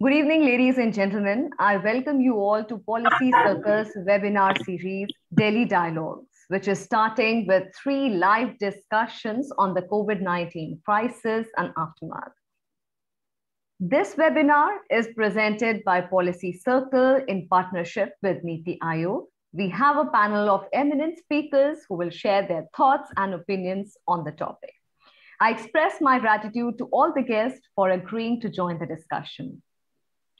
Good evening, ladies and gentlemen. I welcome you all to Policy Circle's webinar series, Delhi Dialogues, which is starting with 3 live discussions on the COVID-19 crisis and aftermath. This webinar is presented by Policy Circle in partnership with Niti Aayog. We have a panel of eminent speakers who will share their thoughts and opinions on the topic. I express my gratitude to all the guests for agreeing to join the discussion.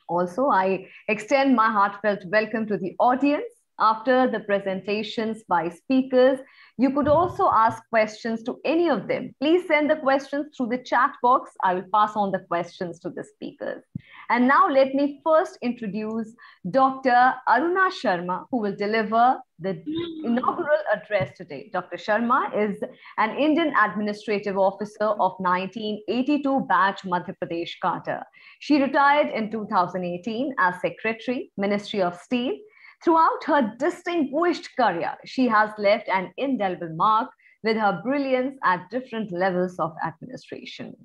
Also, I extend my heartfelt welcome to the audience. After the presentations by speakers, you could also ask questions to any of them. Please send the questions through the chat box. I will pass on the questions to the speakers. And now let me first introduce Dr. Aruna Sharma, who will deliver the inaugural address today. Dr. Sharma is an Indian Administrative Officer of 1982 batch Madhya Pradesh cadre. She retired in 2018 as Secretary, Ministry of Steel. Throughout her distinguished career, she has left an indelible mark with her brilliance at different levels of administration.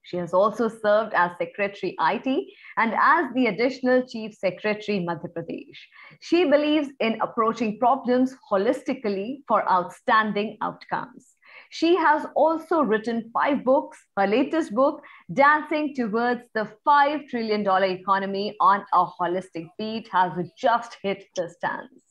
She has also served as Secretary IT and as the Additional Chief Secretary Madhya Pradesh. She believes in approaching problems holistically for outstanding outcomes. She has also written 5 books. Her latest book, Dancing Towards the $5 trillion Economy on a Holistic Beat, has just hit the stands.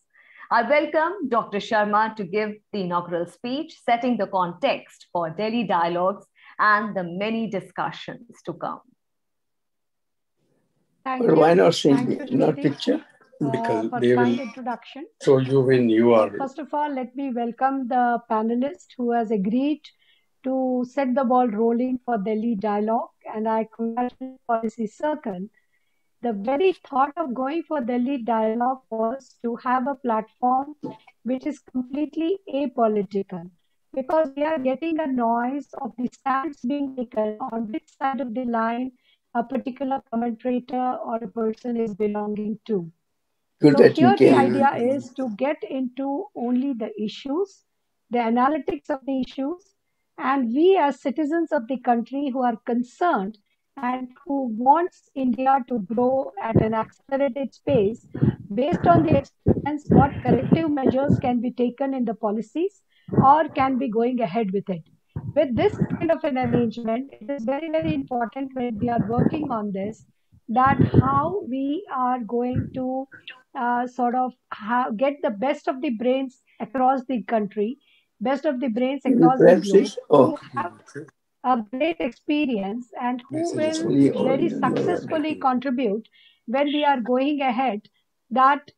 I welcome Dr. Sharma to give the inaugural speech, setting the context for Delhi Dialogues and the many discussions to come. Thank you. Why not sing Thank you, picture? Because for they kind will introduction. show you when you are. First of all, let me welcome the panelist who has agreed to set the ball rolling for Delhi Dialogue, and I congratulate Policy Circle. The very thought of going for Delhi Dialogue was to have a platform which is completely apolitical, because we are getting a noise of the stands being taken on which side of the line a particular commentator or a person is belonging to. Good So that you here the came. idea is to get into only the issues, the analytics of the issues, and we as citizens of the country who are concerned and who wants India to grow at an accelerated pace, based on the experience, what corrective measures can be taken in the policies or can be going ahead with it. With this kind of an arrangement, it is very, very important when we are working on this, that how we are going to get the best of the brains across the country, best of the brains across the globe, who have a great experience and who will very successfully contribute when we are going ahead, that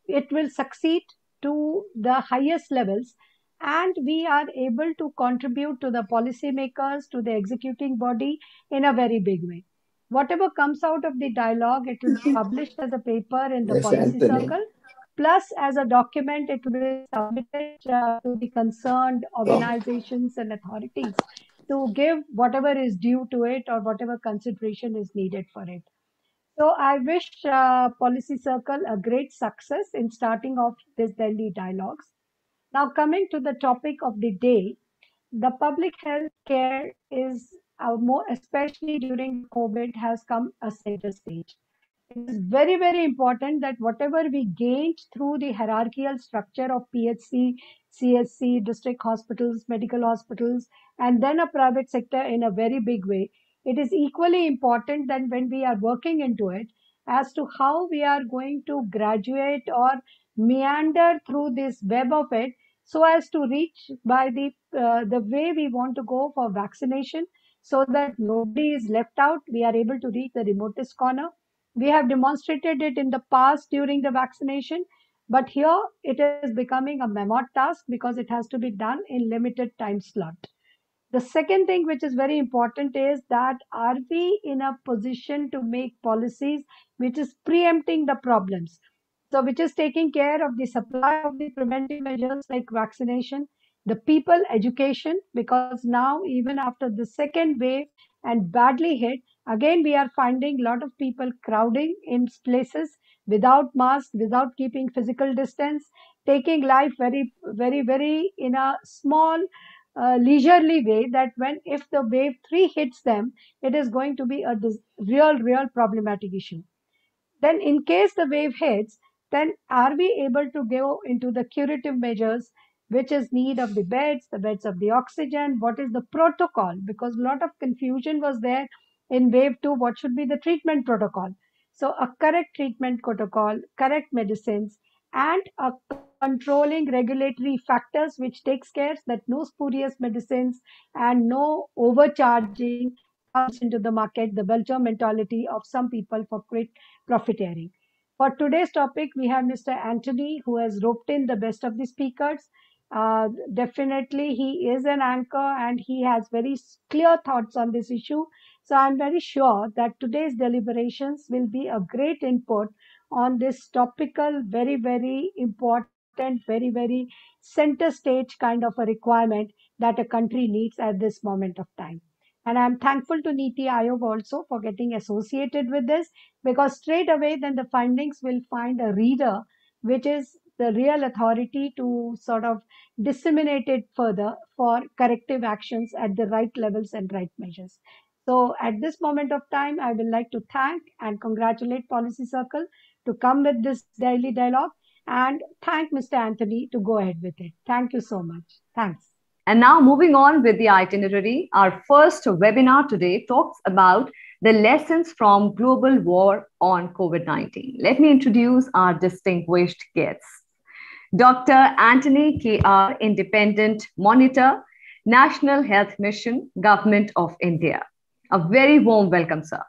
it will succeed to the highest levels, and we are able to contribute to the policymakers, to the executing body in a very big way. Whatever comes out of the dialogue, it will be published as a paper in the Policy Circle, plus as a document, it will be submitted to the concerned organizations and authorities to give whatever is due to it or whatever consideration is needed for it. So I wish Policy Circle a great success in starting off this Delhi Dialogues. Now, coming to the topic of the day, the public health care is more, especially during COVID, has come a center stage. It is very, very important that whatever we gained through the hierarchical structure of PHC, CSC, district hospitals, medical hospitals, and then a private sector in a very big way, it is equally important that when we are working into it, as to how we are going to graduate or meander through this web of it, so as to reach by the way we want to go for vaccination, so that nobody is left out. We are able to reach the remotest corner. We have demonstrated it in the past during the vaccination, but here it is becoming a mammoth task because it has to be done in limited time slot. The second thing which is very important is that are we in a position to make policies which is preempting the problems? So which is taking care of the supply of the preventive measures like vaccination, the people education, because now even after the second wave and badly hit, again we are finding a lot of people crowding in places without masks, without keeping physical distance, taking life very, very, very in a small leisurely way that if the wave 3 hits them, it is going to be a real problematic issue. Then in case the wave hits, then are we able to go into the curative measures, which is need of the beds of the oxygen, what is the protocol? Because a lot of confusion was there in wave 2, what should be the treatment protocol? So a correct treatment protocol, correct medicines, and a controlling regulatory factors which takes care that no spurious medicines and no overcharging comes into the market, the vulture mentality of some people for quick profiteering. For today's topic, we have Mr. Anthony, who has roped in the best of the speakers. Definitely, he is an anchor and he has very clear thoughts on this issue. So I'm very sure that today's deliberations will be a great input on this topical, very important, very center stage kind of a requirement that a country needs at this moment of time. And I'm thankful to Niti Aayog also for getting associated with this, because straight away then the findings will find a reader, which is the real authority to sort of disseminate it further for corrective actions at the right levels and right measures. So at this moment of time, I would like to thank and congratulate Policy Circle to come with this daily dialogue, and thank Mr. Anthony to go ahead with it. Thank you so much. Thanks. And now moving on with the itinerary, our first webinar today talks about the lessons from global war on COVID-19. Let me introduce our distinguished guests. Dr. Anthony K.R., Independent Monitor, National Health Mission, Government of India. A very warm welcome, sir.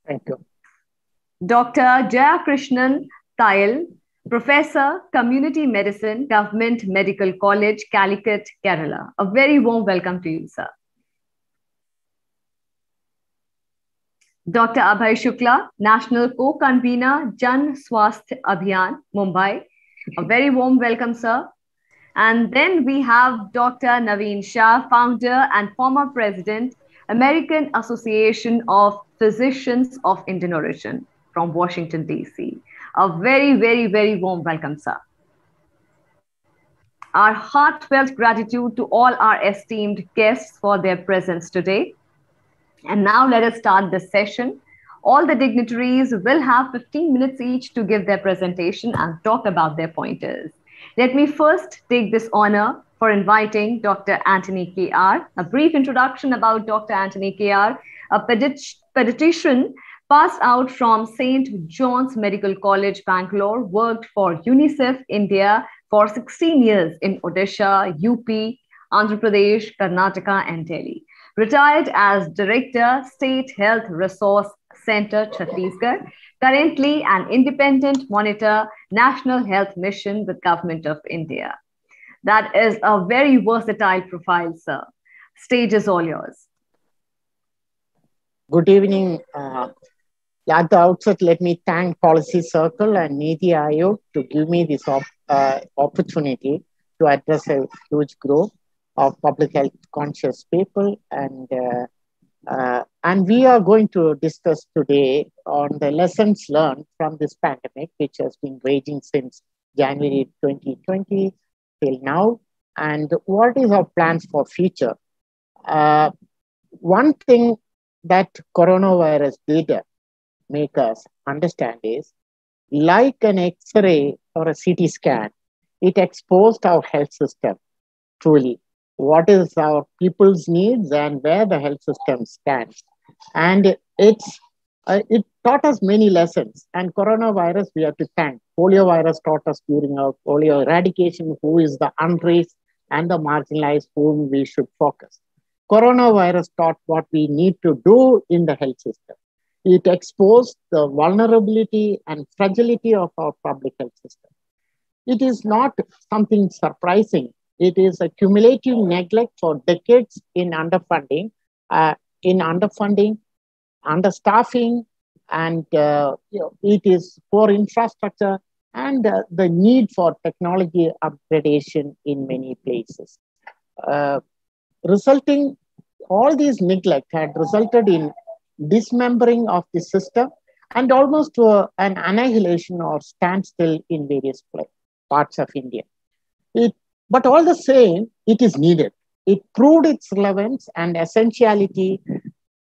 Thank you. Dr. Jayakrishnan Tayal, Professor, Community Medicine, Government Medical College, Calicut, Kerala. A very warm welcome to you, sir. Dr. Abhay Shukla, National Co-Convener, Jan Swasthya Abhiyan, Mumbai. A very warm welcome, sir. And then we have Dr. Naveen Shah, Founder and former President, American Association of Physicians of Indian Origin from Washington, D.C. A very warm welcome, sir. Our heartfelt gratitude to all our esteemed guests for their presence today. And now let us start this session. All the dignitaries will have 15 minutes each to give their presentation and talk about their pointers. Let me first take this honor for inviting Dr. Anthony K.R. A brief introduction about Dr. Anthony K.R., a pediatrician passed out from St. John's Medical College, Bangalore, worked for UNICEF India for 16 years in Odisha, UP, Andhra Pradesh, Karnataka, and Delhi. Retired as Director, State Health Resource Center, Chhattisgarh. Currently an Independent Monitor, National Health Mission with Government of India. That is a very versatile profile, sir. Stage is all yours. Good evening. At the outset, let me thank Policy Circle and Niti Aayog to give me this opportunity to address a huge group of public health conscious people. And we are going to discuss today on the lessons learned from this pandemic, which has been raging since January 2020 till now, and what is our plans for future. One thing that coronavirus did make us understand is, like an X-ray or a CT scan, it exposed our health system truly. What is our people's needs and where the health system stands. And it taught us many lessons. And coronavirus, we have to thank. Polio virus taught us during our polio eradication who is the unraised and the marginalized whom we should focus. Coronavirus taught what we need to do in the health system. It exposed the vulnerability and fragility of our public health system. It is not something surprising. It is a cumulative neglect for decades in underfunding, understaffing, and it is poor infrastructure and the need for technology upgradation in many places. All these neglect had resulted in dismembering of the system and almost to an annihilation or standstill in various parts of India. But all the same, it is needed. It proved its relevance and essentiality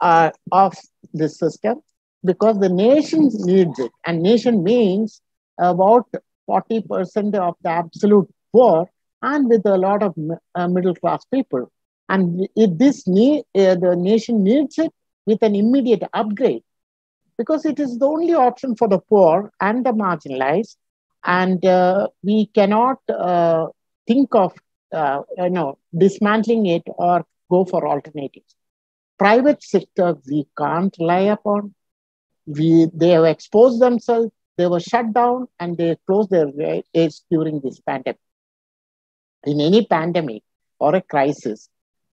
of this system because the nation needs it. And nation means about 40% of the absolute poor and with a lot of middle class people. And the nation needs it with an immediate upgrade because it is the only option for the poor and the marginalized. And we cannot think of dismantling it or go for alternatives. Private sector we can't rely upon. They have exposed themselves, they were shut down, and they closed their gates during this pandemic. In any pandemic or a crisis,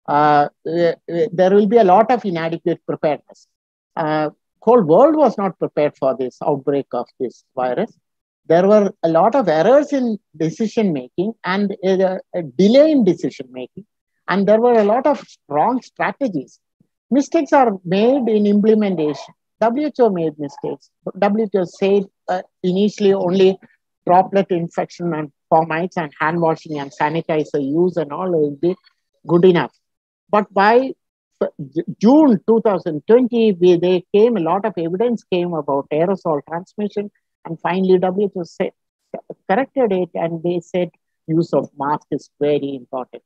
there will be a lot of inadequate preparedness. Whole world was not prepared for this outbreak of this virus. There were a lot of errors in decision making and a delay in decision making, and there were a lot of wrong strategies. Mistakes are made in implementation. WHO made mistakes. WHO said initially only droplet infection and fomites and hand washing and sanitizer use and all will be good enough. But by June 2020, a lot of evidence came about aerosol transmission, and finally WHO corrected it, and they said use of mask is very important.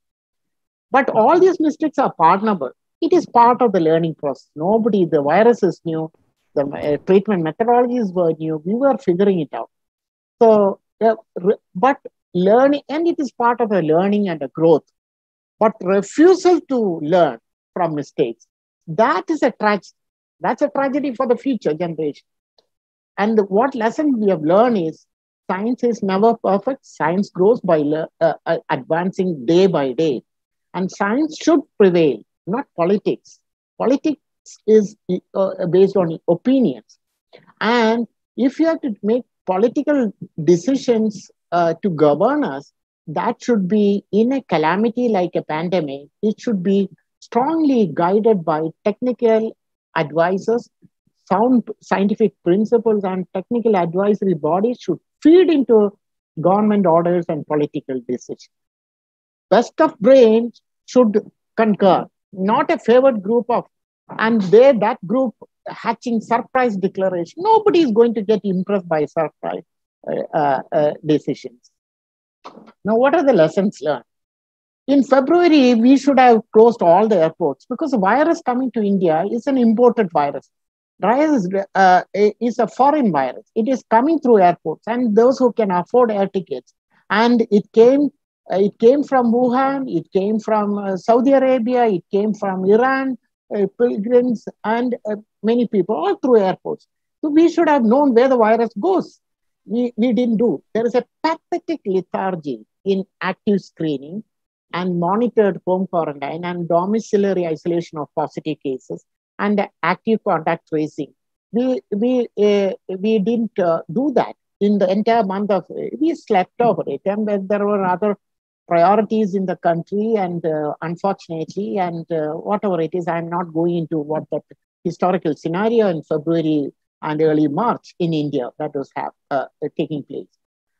But all these mistakes are pardonable. It is part of the learning process. The virus is new, the treatment methodologies were new, we were figuring it out. So, but learning, and it is part of a learning and a growth. But refusal to learn from mistakes, that is a tragedy. That's a tragedy for the future generation. And what lesson we have learned is science is never perfect. Science grows by advancing day by day. And science should prevail, not politics. Politics is based on opinions. And if you have to make political decisions to govern us, that should be in a calamity like a pandemic. It should be strongly guided by technical advisors, sound scientific principles, and technical advisory bodies should feed into government orders and political decisions. Best of brains should concur, not a favored group of, and that group hatching surprise declaration. Nobody is going to get impressed by surprise decisions. Now, what are the lessons learned? In February, we should have closed all the airports because the virus coming to India is an imported virus. Virus is a foreign virus. It is coming through airports, and those who can afford air tickets. And it came from Wuhan, it came from Saudi Arabia, it came from Iran, pilgrims, and many people all through airports. So we should have known where the virus goes. We didn't do. There is a pathetic lethargy in active screening and monitored home quarantine and domiciliary isolation of positive cases and active contact tracing. We didn't do that in the entire month of. We slept over it, and there were other priorities in the country, and unfortunately, and whatever it is, I'm not going into what that historical scenario in February and early March in India that was taking place.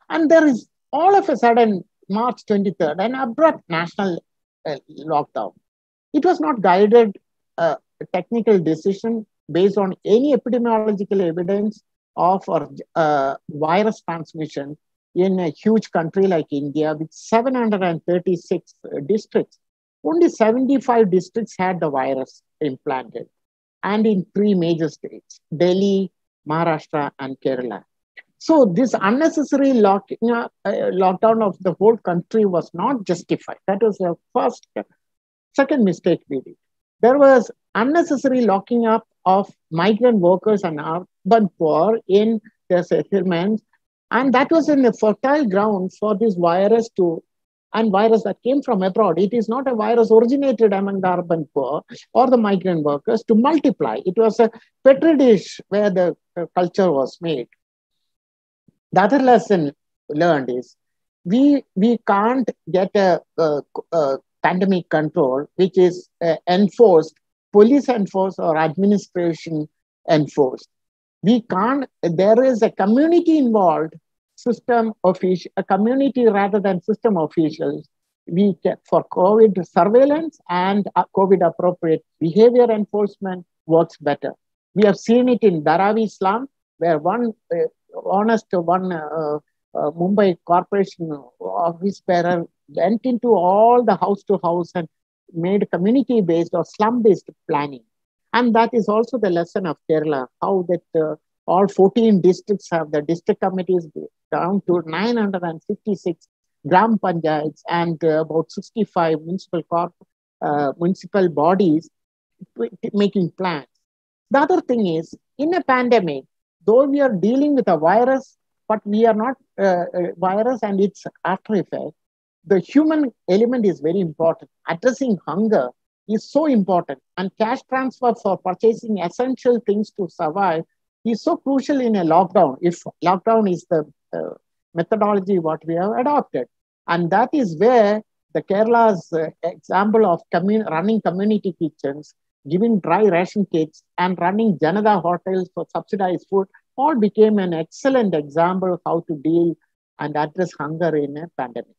And there is all of a sudden, March 23rd, an abrupt national lockdown. It was not guided technical decision based on any epidemiological evidence of virus transmission in a huge country like India with 736 districts. Only 75 districts had the virus implanted, and in 3 major states, Delhi, Maharashtra, and Kerala. So this unnecessary lockdown of the whole country was not justified. That was the second mistake we did. There was unnecessary locking up of migrant workers and urban poor in their settlements. And that was in a fertile ground for this virus virus that came from abroad. It is not a virus originated among the urban poor or the migrant workers to multiply. It was a petri dish where the culture was made. The other lesson learned is we can't get a pandemic control which is enforced, police enforced or administration enforced. We can't, there is a community involved, a community rather than system officials for COVID surveillance and COVID appropriate behavior enforcement works better. We have seen it in Dharavi slum, where one Mumbai corporation office bearer went into all the house to house and made community-based or slum-based planning. And that is also the lesson of Kerala, how that all 14 districts have the district committees down to 956 gram panchayats and about 65 municipal bodies making plans. The other thing is, in a pandemic, though we are dealing with a virus, but we are not a virus and its after effect, the human element is very important. Addressing hunger is so important, and cash transfer for purchasing essential things to survive is so crucial in a lockdown, if lockdown is the methodology what we have adopted. And that is where the Kerala's example of running community kitchens, giving dry ration kits, and running Janata hotels for subsidized food all became an excellent example of how to deal and address hunger in a pandemic.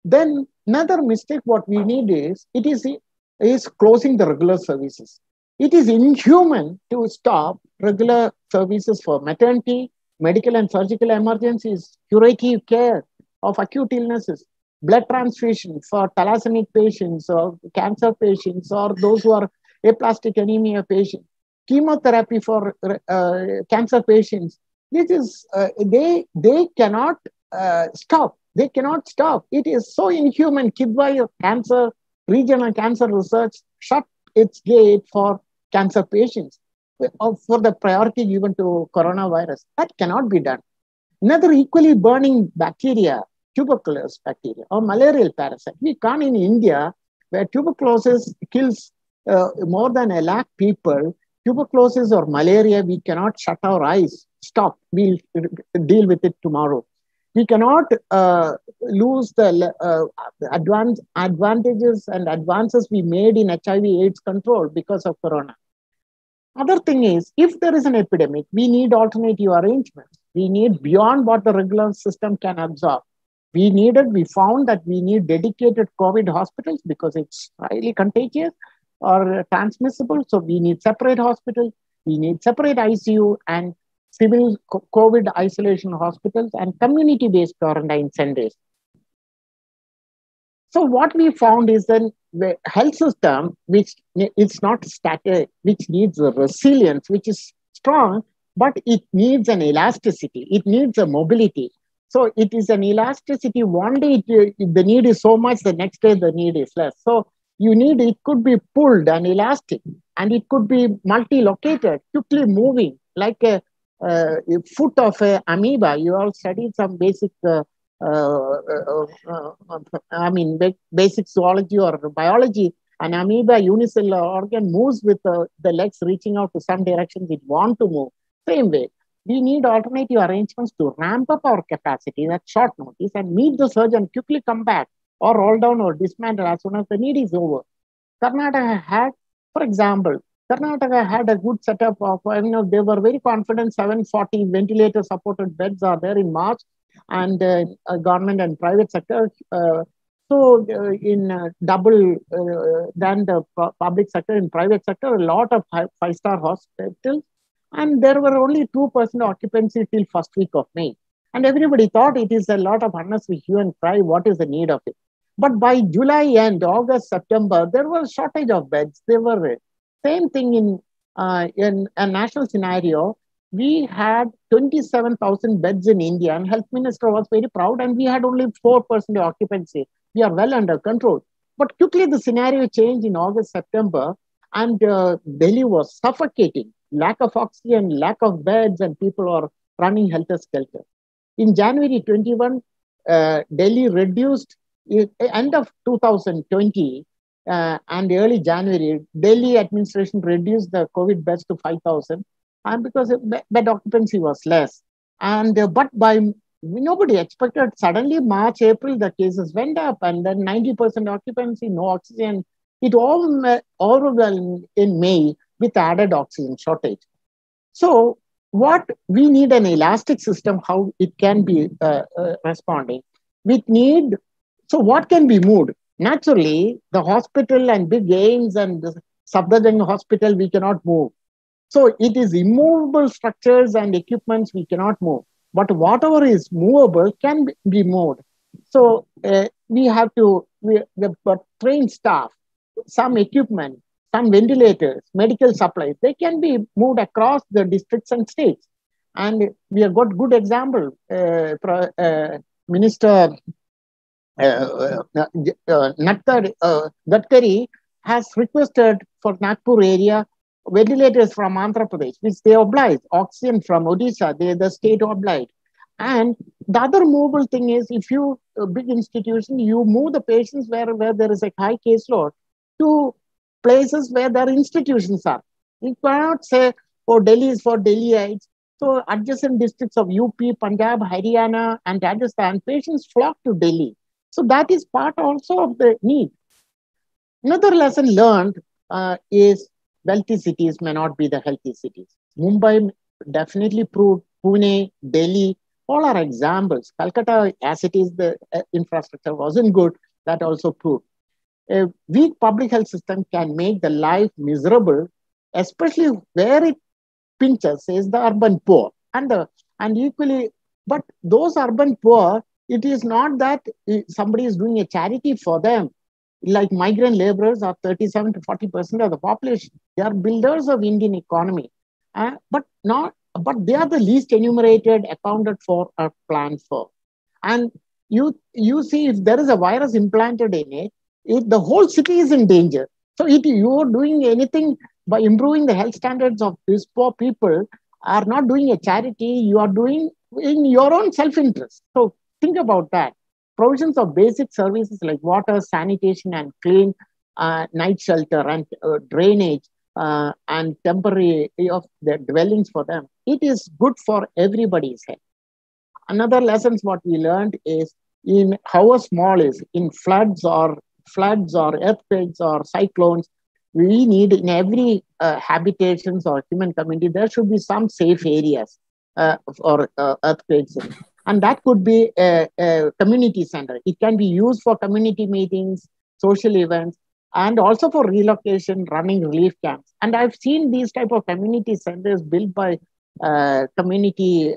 Then another mistake what we need is closing the regular services. It is inhuman to stop regular services for maternity, medical and surgical emergencies, curative care of acute illnesses, blood transfusion for thalassemic patients or cancer patients or those who are aplastic anemia patients, chemotherapy for cancer patients. This is, they cannot stop. They cannot stop. It is so inhuman. Kidwai Cancer, Regional Cancer Research shut its gate for cancer patients for the priority given to coronavirus. That cannot be done. Another equally burning bacteria, tuberculosis bacteria or malarial parasite. We can't in India, where tuberculosis kills more than 1 lakh people, tuberculosis or malaria, we cannot shut our eyes. Stop. We'll deal with it tomorrow. We cannot lose the advantages and advances we made in HIV/AIDS control because of corona. Other thing is, if there is an epidemic, we need alternative arrangements. We need beyond what the regular system can absorb. We found that we need dedicated COVID hospitals because it's highly contagious or transmissible. So we need separate hospitals. We need separate ICU and civil COVID isolation hospitals and community-based quarantine centers. So what we found is that the health system, which is not static, which needs a resilience, which is strong, but it needs an elasticity. It needs a mobility. So it is an elasticity. One day the need is so much, the next day the need is less. So it could be pulled and elastic, and it could be multi-located, quickly moving, like a foot of an amoeba. You all studied some basic, basic zoology or biology. An amoeba unicellular organ moves with the legs reaching out to some directions it wants to move. Same way, we need alternative arrangements to ramp up our capacity at short notice and meet the surge and quickly come back or roll down or dismantle as soon as the need is over. Karnataka had, for example, a good setup of, they were very confident 740 ventilator supported beds are there in March, and government and private sector. In double than the public sector, in private sector, a lot of five-star hospitals, and there were only 2% occupancy till first week of May. And everybody thought it is a lot of unnecessary hue and cry, what is the need of it? But by July end, August, September, there was shortage of beds. There were same thing in a national scenario. We had 27,000 beds in India, and Health Minister was very proud, and we had only 4% occupancy. We are well under control. But quickly the scenario changed in August, September, and Delhi was suffocating. Lack of oxygen, lack of beds, and people are running helter-skelter. In January 21, Delhi reduced, end of 2020 and early January, Delhi administration reduced the COVID beds to 5,000, and because bed occupancy was less. And but by nobody expected suddenly March, April, the cases went up, and then 90% occupancy, no oxygen. It all overwhelmed in May with added oxygen shortage. So what we need an elastic system, how it can be responding. We need So what can be moved? Naturally, the hospital and big AIIMS and the Safdarjung hospital, we cannot move. So it is immovable structures and equipments we cannot move. But whatever is movable can be moved. So we have trained staff, some equipment, some ventilators, medical supplies, they can be moved across the districts and states. And we have got good example. Minister Gadkari has requested for Nagpur area ventilators from Andhra Pradesh, which they obliged, oxygen from Odisha, the state obliged. And the other movable thing is, if you, a big institution, you move the patients where there is a high caseload to places where their institutions are. You cannot say, oh, Delhi is for Delhiites. So adjacent districts of UP, Punjab, Haryana, and Rajasthan, patients flock to Delhi. So that is part also of the need. Another lesson learned is wealthy cities may not be the healthy cities. Mumbai definitely proved, Pune, Delhi, all are examples. Calcutta, as it is, the infrastructure wasn't good, that also proved. A weak public health system can make the life miserable, especially where it pinches is the urban poor. And equally, but those urban poor, it is not that somebody is doing a charity for them. Like migrant laborers are 37 to 40% of the population. They are builders of Indian economy, but they are the least enumerated, accounted for, or planned for. And you see, if there is a virus implanted in it, the whole city is in danger. So if you are doing anything by improving the health standards of these poor people, are not doing a charity, you are doing in your own self-interest. So think about that. Provisions of basic services like water, sanitation, and clean night shelter and drainage and temporary of the dwellings for them. It is good for everybody's health. Another lessons what we learned is in how small is in floods or earthquakes or cyclones, we need in every habitations or human community, there should be some safe areas for earthquakes. And that could be a community center. It can be used for community meetings, social events, and also for relocation, running relief camps. And I've seen these type of community centers built by community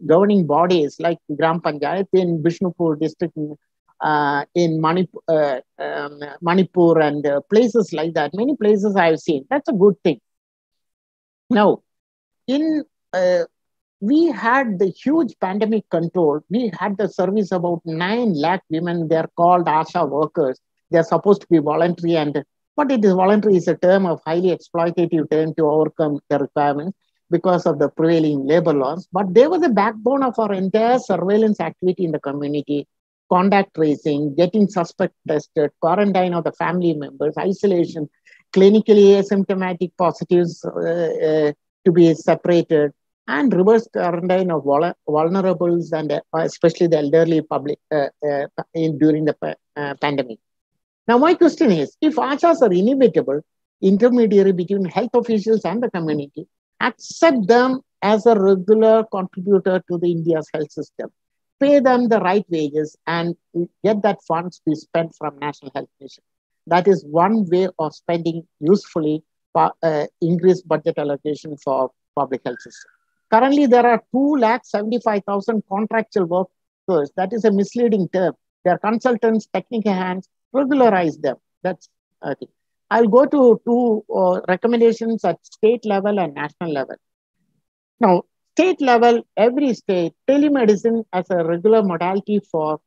governing bodies like Gram Panchayat in Bishnupur district, in Manipur and places like that. Many places I've seen. That's a good thing. Now, we had the huge pandemic control. We had the service about 9 lakh women. They're called ASHA workers. They're supposed to be voluntary, but it is voluntary is a term of highly exploitative term to overcome the requirements because of the prevailing labor laws. But they were the backbone of our entire surveillance activity in the community, contact tracing, getting suspect tested, quarantine of the family members, isolation, clinically asymptomatic positives to be separated, and reverse quarantine of vulnerables and especially the elderly public during the pandemic. Now, my question is, if ASHAs are inevitable intermediary between health officials and the community, accept them as a regular contributor to the India's health system, pay them the right wages, and get that funds be spent from National Health Mission. That is one way of spending usefully increased budget allocation for public health system. Currently, there are 275,000 contractual workers. That is a misleading term. They are consultants, technical hands. Regularize them. That's okay. I'll go to two recommendations at state level and national level. Now, state level, every state, telemedicine as a regular modality for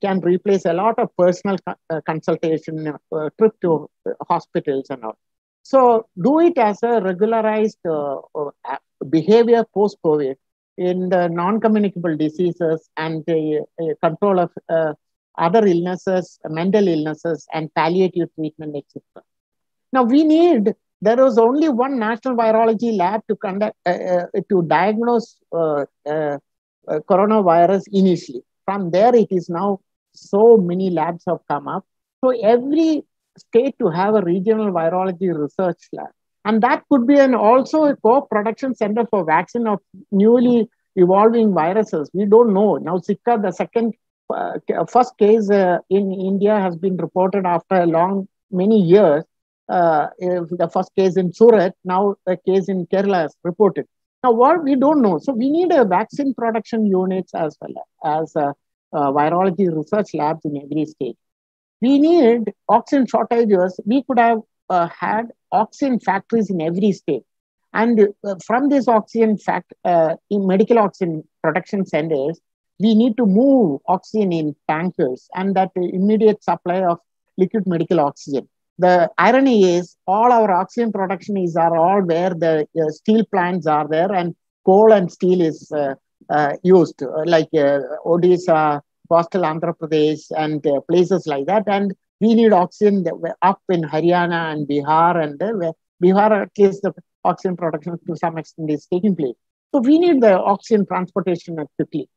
can replace a lot of personal consultation, trip to hospitals and all. So do it as a regularized behavior post-COVID in the non-communicable diseases and control of other illnesses, mental illnesses, and palliative treatment, etc. Now there was only one national virology lab to conduct to diagnose coronavirus initially. From there, it is now so many labs have come up. So every state to have a regional virology research lab. And that could be also a co-production center for vaccine of newly evolving viruses. We don't know. Now, Zika, the second first case in India has been reported after many years. The first case in Surat, now a case in Kerala is reported. Now, what we don't know. So we need a vaccine production units as well as virology research labs in every state. We need oxygen shortages. We could have had oxygen factories in every state. And from this oxygen in medical oxygen production centers, we need to move oxygen in tankers and that immediate supply of liquid medical oxygen. The irony is all our oxygen production are all where the steel plants are there and coal and steel is used, like Odisha, coastal Andhra Pradesh and places like that. And we need oxygen up in Haryana and Bihar, and Bihar, at least the oxygen production to some extent is taking place. So we need the oxygen transportation quickly.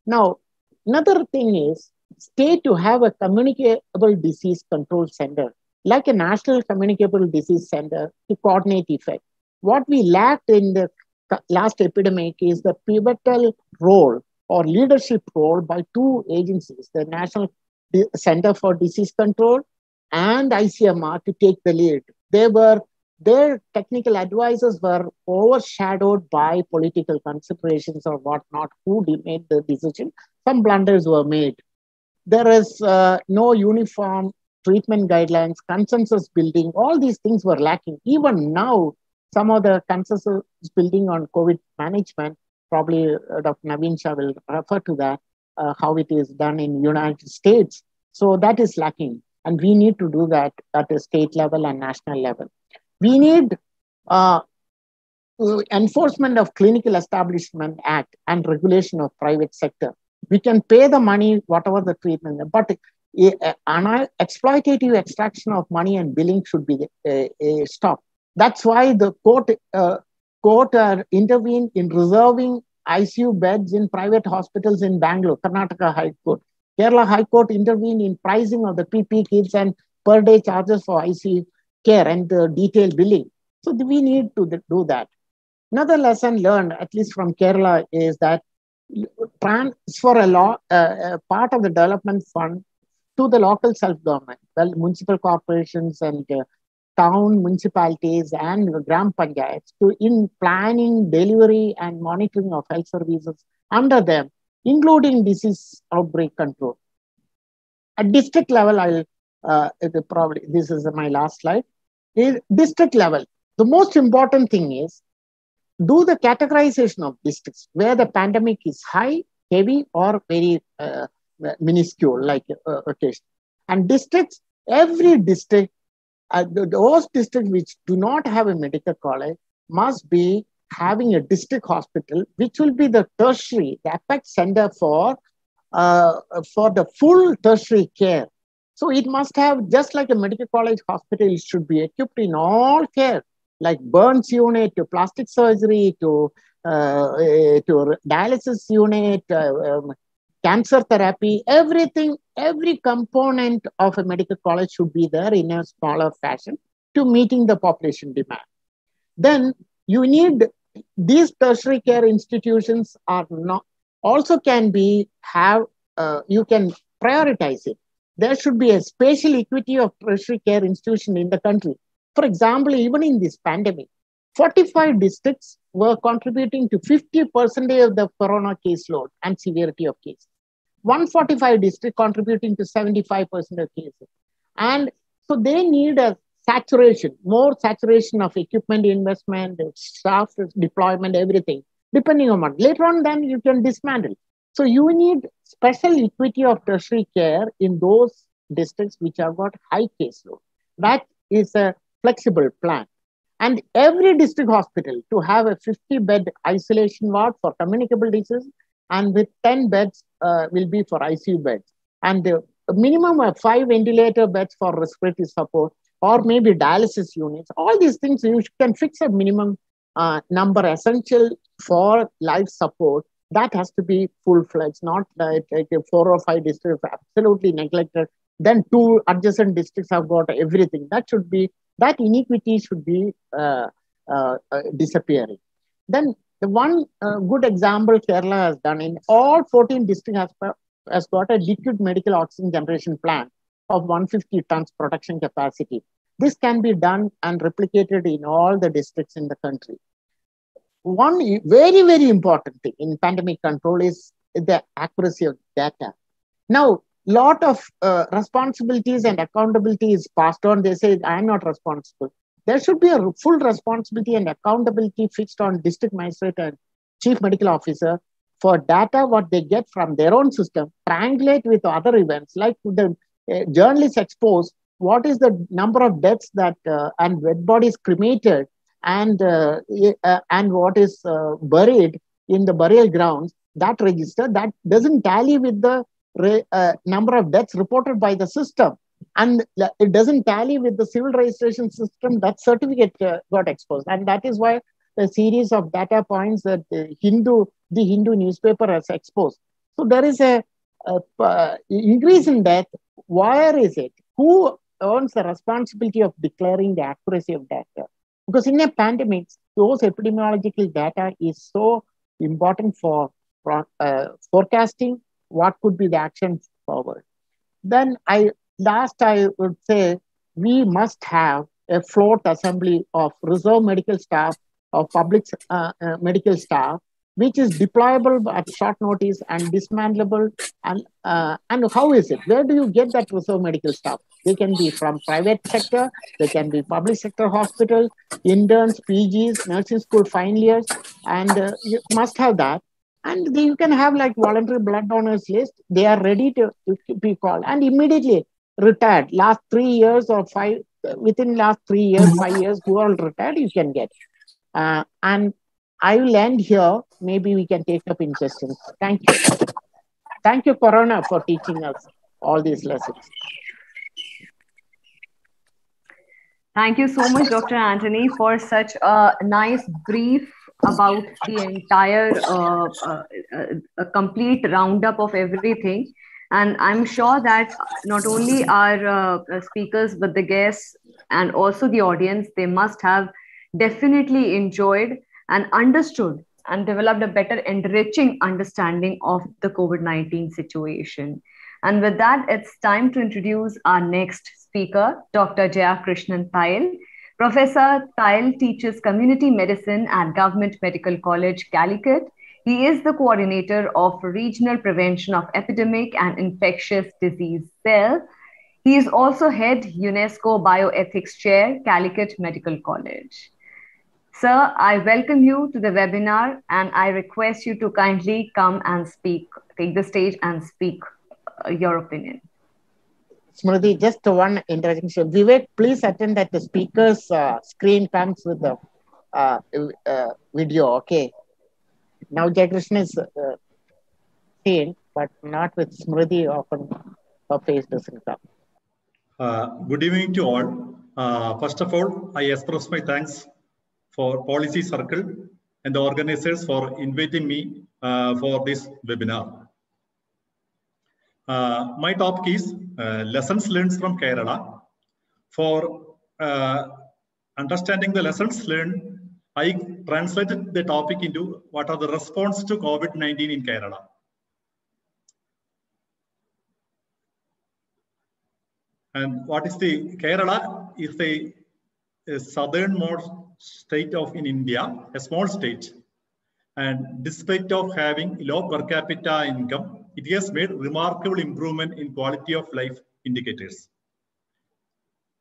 Now, another thing is state to have a communicable disease control center, like a national communicable disease center to coordinate effect. What we lacked in the last epidemic is the pivotal role or leadership role by two agencies, the National Center for Disease Control and ICMR, to take the lead. Their technical advisors were overshadowed by political considerations or whatnot, who made the decision. Some blunders were made. There is no uniform treatment guidelines, consensus building, all these things were lacking. Even now, some of the consensus building on COVID management, probably Dr. Naveen Shah will refer to that, how it is done in United States. So that is lacking. And we need to do that at a state level and national level. We need enforcement of Clinical Establishment Act and regulation of private sector. We can pay the money, whatever the treatment, but exploitative extraction of money and billing should be stopped. That's why the court intervened in reserving ICU beds in private hospitals in Bangalore, Karnataka High Court. Kerala High Court intervened in pricing of the PP kits and per day charges for ICU care and the detailed billing. So we need to do that. Another lesson learned, at least from Kerala, is that transfer a part of the development fund to the local self-government, well, municipal corporations and town municipalities and gram panchayats in planning, delivery, and monitoring of health services under them, including disease outbreak control. At district level, this is my last slide. District level, the most important thing is do the categorization of districts where the pandemic is high, heavy, or very minuscule, like occasion. And districts, every district, those districts which do not have a medical college must be having a district hospital, which will be the tertiary, the apex center for the full tertiary care. So it must have, just like a medical college hospital, it should be equipped in all care, like burns unit, to plastic surgery, to dialysis unit, cancer therapy, everything, every component of a medical college should be there in a smaller fashion to meeting the population demand. Then you need, these tertiary care institutions are not, also can be, you can prioritize it. There should be a spatial equity of tertiary care institution in the country. For example, even in this pandemic, 45 districts were contributing to 50% of the corona caseload and severity of cases. 145 districts contributing to 75% of cases. And so they need a saturation, more saturation of equipment investment, staff deployment, everything, depending on what. Later on, then you can dismantle. So you need special equity of tertiary care in those districts which have got high caseload. That is a flexible plan. And every district hospital to have a 50-bed isolation ward for communicable disease, and with 10 beds will be for ICU beds. And the minimum of 5 ventilator beds for respiratory support, or maybe dialysis units. All these things, you can fix a minimum number essential for life support. That has to be full-fledged, not like 4 or 5 districts absolutely neglected. Then 2 adjacent districts have got everything. That inequity should be disappearing. Then the one good example Kerala has done, in all 14 districts has got a liquid medical oxygen generation plant of 150 tons production capacity. This can be done and replicated in all the districts in the country. One very, very important thing in pandemic control is the accuracy of data. Now, lot of responsibilities and accountability is passed on. They say, I'm not responsible. There should be a full responsibility and accountability fixed on district magistrate and chief medical officer for data, what they get from their own system, triangulate with other events, like the journalists expose, what is the number of deaths that and dead bodies cremated, and what is buried in the burial grounds, that register, that doesn't tally with the number of deaths reported by the system. And it doesn't tally with the civil registration system, that certificate got exposed. And that is why a series of data points that the Hindu newspaper has exposed. So there is a increase in death. Where is it? Who owns the responsibility of declaring the accuracy of data? Because in a pandemic, those epidemiological data is so important for forecasting what could be the action forward. Then I would say we must have a float assembly of reserve medical staff, of public medical staff, which is deployable at short notice and dismantleable. And how is it? Where do you get that reserve medical staff? They can be from private sector, they can be public sector hospitals, interns, PGs, nursing school final years, and you must have that. And you can have like voluntary blood donors list. They are ready to be called and immediately retired. Last 3 years or 5, within last 3 years, 5 years, who are retired, you can get. And I will end here. Maybe we can take up in questions. Thank you. Thank you, Corona, for teaching us all these lessons. Thank you so much, Dr. Antony, for such a nice brief about the entire a complete roundup of everything. And I'm sure that not only our speakers, but the guests and also the audience, they must have definitely enjoyed and understood and developed a better enriching understanding of the COVID-19 situation. And with that, it's time to introduce our next speaker, Dr. Jayakrishnan Tayal. Professor Tayal teaches community medicine at Government Medical College, Calicut. He is the coordinator of Regional Prevention of Epidemic and Infectious Disease Cell. He is also head UNESCO Bioethics Chair, Calicut Medical College. Sir, I welcome you to the webinar and I request you to kindly come and speak, take the stage and speak your opinion. Smriti, just one interjection. Vivek, please attend that the speaker's screen comes with the video, okay? Now Jayakrishnan is seen, but not with Smriti, often her face doesn't come. Good evening to all. First of all, I express my thanks for Policy Circle and the organizers for inviting me for this webinar. My topic is lessons learned from Kerala. For understanding the lessons learned, I translated the topic into what are the response to COVID-19 in Kerala. And what is the Kerala is the southernmost state in India, a small state. And despite of having low per capita income, it has made remarkable improvement in quality of life indicators.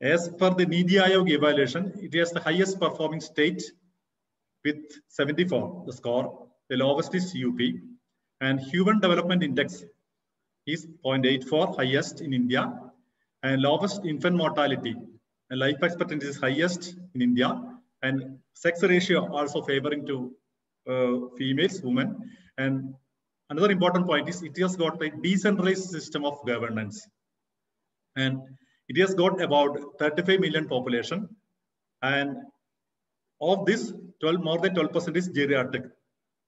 As per the Niti Aayog evaluation, it is the highest performing state with 74, the score. The lowest is UP. And Human Development Index is 0.84, highest in India. And lowest infant mortality. And life expectancy is highest in India. And sex ratio also favoring to females, women. And another important point is it has got a decentralized system of governance. And it has got about 35 million population. And of this, more than 12% is geriatric.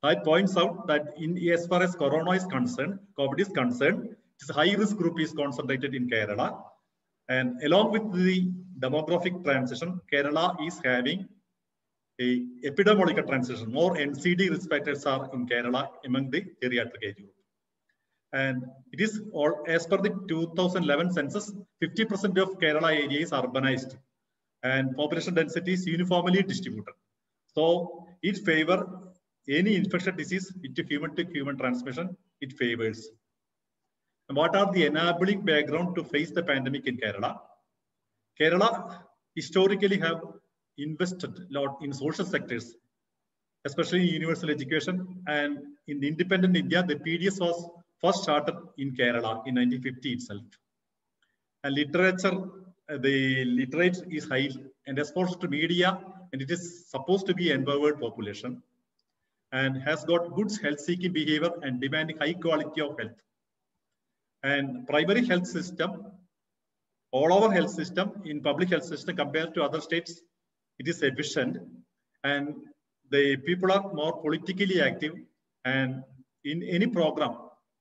I points out that as far as Corona is concerned, COVID is concerned, this high-risk group is concentrated in Kerala. And along with the demographic transition, Kerala is having a epidemiological transition. More NCD risk factors are in Kerala among the geriatric age group. And it is all as per the 2011 census, 50% of Kerala area is urbanized and population density is uniformly distributed. So it favors any infectious disease to human transmission, it favors. And what are the enabling background to face the pandemic in Kerala? Kerala historically have invested a lot in social sectors, especially in universal education. And in the independent India, the PDS was first started in Kerala in 1950 itself. And literature, the literate is high and exposed to media, and it is supposed to be empowered population and has got good health-seeking behavior and demanding high quality of health. And primary health system, all our health system in public health system compared to other states, it is efficient and the people are more politically active and in any program,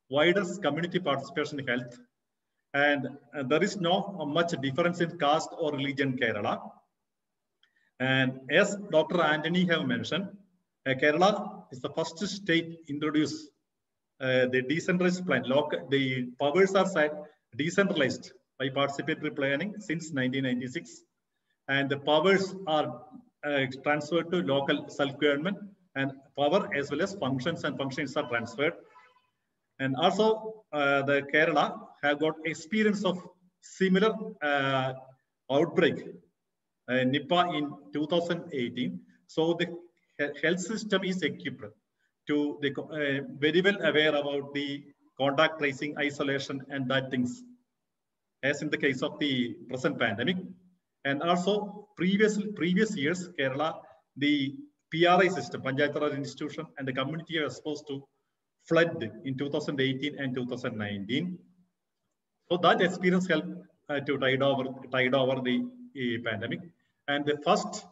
wider community participation in health. And there is no much difference in caste or religion in Kerala. And as Dr. Anthony have mentioned, Kerala is the first state introduced the decentralized plan. The powers are decentralized by participatory planning since 1996. And the powers are transferred to local self-government and power as well as functions are transferred. And also the Kerala have got experience of similar outbreak, Nipah in 2018. So the health system is equipped to the very well aware about the contact tracing, isolation, and that things, as in the case of the present pandemic. And also previous years, Kerala, the PRI system, Panchayat Raj institution, and the community are supposed to flood in 2018 and 2019. So that experience helped to tide over the pandemic. And the first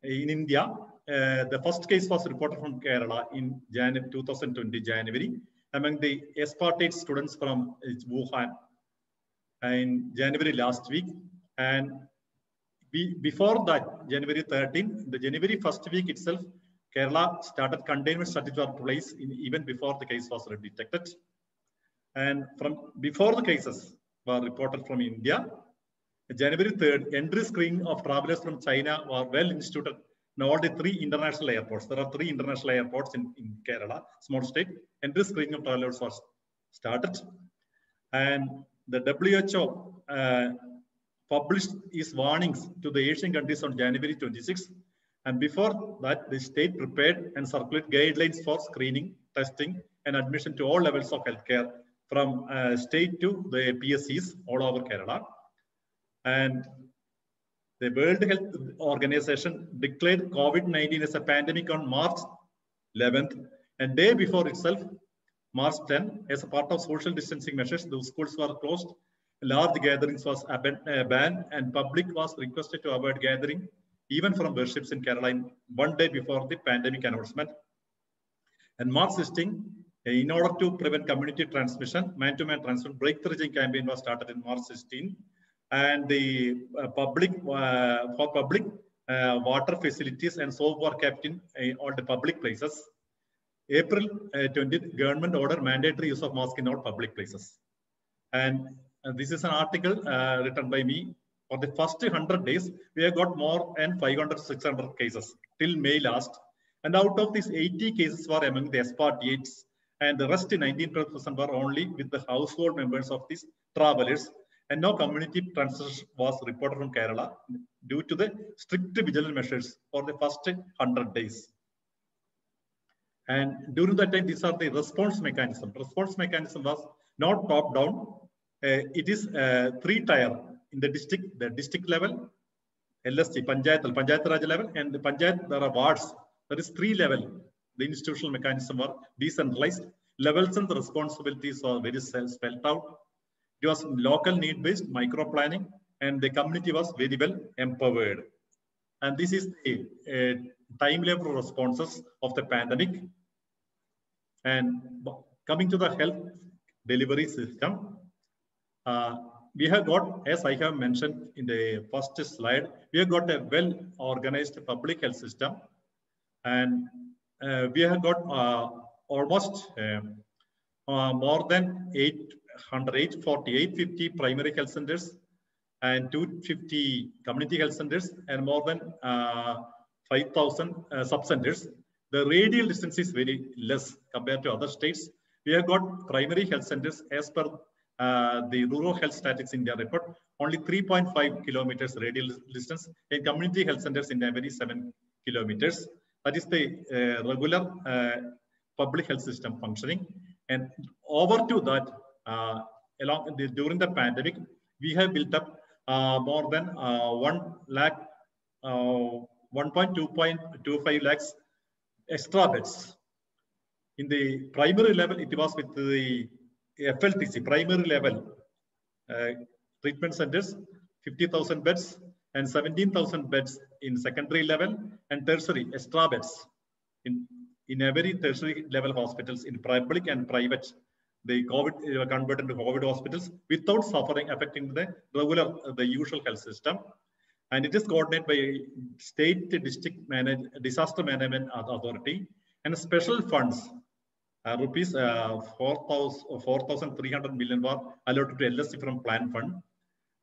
in India, the first case was reported from Kerala in January 2020 among the expatriate students from Wuhan in January last week. And before that, January 13, the January first week itself, Kerala started containment strategy in place even before the case was detected. And from before the cases were reported from India, January 3rd, entry screening of travelers from China were well instituted in all the 3 international airports. There are 3 international airports in Kerala, small state. Entry screening of travelers was started. And the WHO published its warnings to the Asian countries on January 26. And before that, the state prepared and circulated guidelines for screening, testing, and admission to all levels of healthcare from state to the PSCs all over Kerala. And the World Health Organization declared COVID-19 as a pandemic on March 11th, and day before itself, March 10, as a part of social distancing measures, the schools were closed, large gatherings was banned, and public was requested to avoid gathering, even from worships in Kerala, 1 day before the pandemic announcement. And March 16, in order to prevent community transmission, man-to-man transmission, breakthrough campaign was started in March 16. And the public water facilities and soap were kept in all the public places. April 20th, government order mandatory use of mask in all public places. And this is an article written by me. For the first 100 days, we have got more than 500, 600 cases till May last. And out of these, 80 cases were among the expatriates, and the rest, 19% were only with the household members of these travelers. And no community transmission was reported from Kerala due to the strict vigilant measures for the first 100 days. And during that time, these are the response mechanism. Response mechanism was not top down. It is 3-tier in the district level, LST, Panchayat Raj level, and the Panchayat, there are wards. There is 3 level. The institutional mechanism were decentralized. Levels and the responsibilities are very spelled out. It was local need-based micro-planning, and the community was very well empowered. And this is the time-level responses of the pandemic. And coming to the health delivery system, we have got, as I have mentioned in the first slide, we have got a well-organized public health system. And we have got almost more than 850 primary health centers and 250 community health centers and more than 5,000 sub-centers. The radial distance is very less compared to other states. We have got primary health centers as per the Rural Health Statistics India report, only 3.5 kilometers radial distance, and community health centers in every 7 kilometers. That is the regular public health system functioning. And over to that, during the pandemic, we have built up more than 1.25 lakhs extra beds. In the primary level, it was with the FLTC, primary level treatment centers, 50,000 beds and 17,000 beds in secondary level and tertiary extra beds in every tertiary level hospitals in public and private. The COVID converted to COVID hospitals without suffering affecting the regular, the usual health system. And it is coordinated by state disaster management authority and special funds. Rupees 4,300 million were allotted to LSC from plan fund.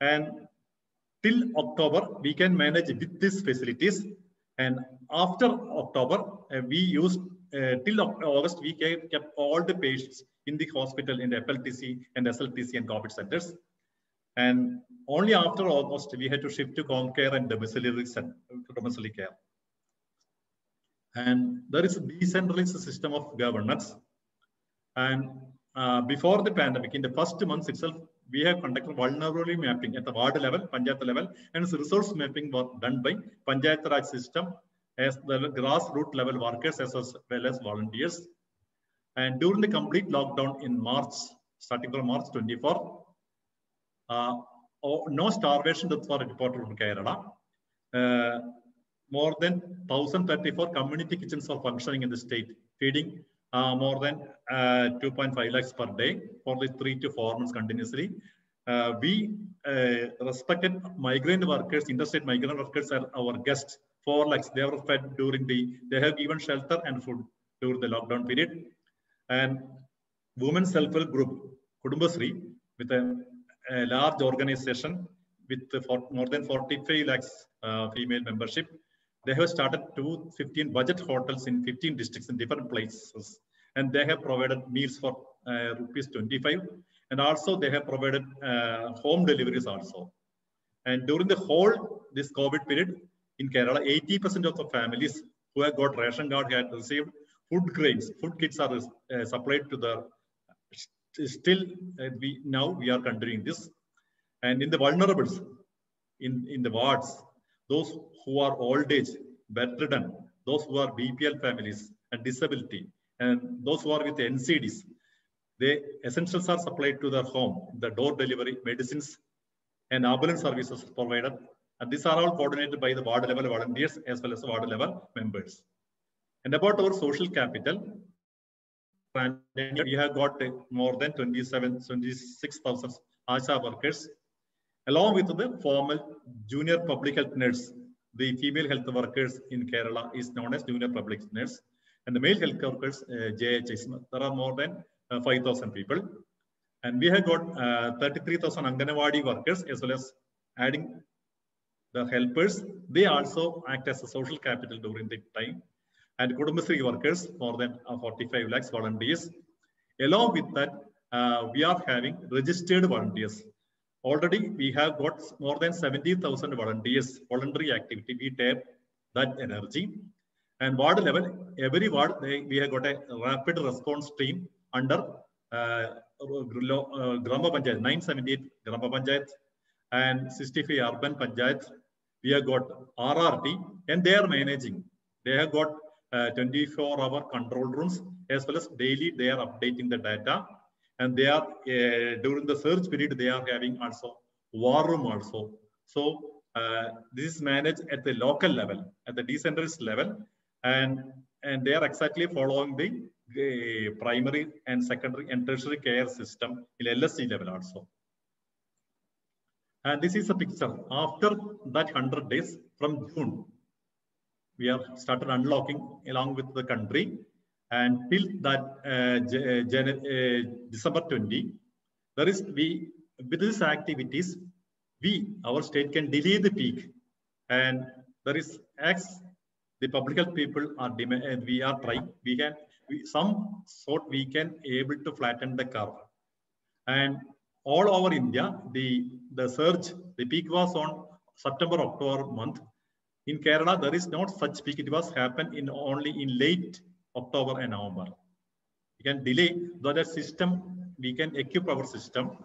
And till October, we can manage with these facilities. And after October, we used till August, we kept all the patients in the hospital in the FLTC and SLTC and COVID centers. And only after August, we had to shift to home care and domiciliary care. And there is a decentralized system of governance. And before the pandemic, in the first months itself, we have conducted vulnerability mapping at the ward level, Panchayat level, and resource mapping was done by Panchayat Raj system as the grassroots level workers as well as volunteers. And during the complete lockdown in March, starting from March 24, no starvation deaths were reported from Kerala. More than 1,034 community kitchens are functioning in the state, feeding more than 2.5 lakhs per day for the 3 to 4 months continuously. We respected migrant workers, interstate migrant workers are our guests, 4 lakhs. They were fed during they have given shelter and food during the lockdown period. And women self-help group, Kudumbasri, with a large organization with more than 45 lakhs female membership. They have started 15 budget hotels in 15 districts in different places. And they have provided meals for rupees 25. And also they have provided home deliveries also. And during the whole this COVID period in Kerala, 80% of the families who have got ration card had received food grains. Food kits are supplied to the, still now we are continuing this. And in the vulnerables, in the wards, those who are old age, bedridden, those who are BPL families and disability, and those who are with NCDs, the essentials are supplied to their home, the door delivery, medicines, and ambulance services provided. And these are all coordinated by the ward level volunteers as well as ward level members. And about our social capital, we have got more than 26,000 ASHA workers, along with the formal junior public health nurse. The female health workers in Kerala is known as junior public nurse, and the male health workers, JHS. There are more than 5,000 people. And we have got 33,000 Anganwadi workers, as well as adding the helpers. They also act as a social capital during the time. And Kudumbasri workers, more than 45 lakhs volunteers. Along with that, we are having registered volunteers. Already, we have got more than 70,000 volunteers, voluntary activity. We tap that energy. And ward level, every ward, we have got a rapid response team under Grama Panchayat, 978 Grama Panchayat and 65 Urban Panchayat. We have got RRT, and they are managing. They have got 24-hour control rooms, as well as daily they are updating the data. And they are, during the search period, they are having also war room also. So this is managed at the local level, at the decentralized level. And they are exactly following the primary and secondary and tertiary care system in LSC level also. And this is a picture. After that 100 days from June, we have started unlocking along with the country. And till that December 20, there is with these activities, our state can delay the peak, and there is the public health people are demanding. We are trying. We can able to flatten the curve, and all over India, the surge, the peak was on September-October month. In Kerala, there is not such peak. It was happened only in late October and November. We can delay the system. We can equip our system,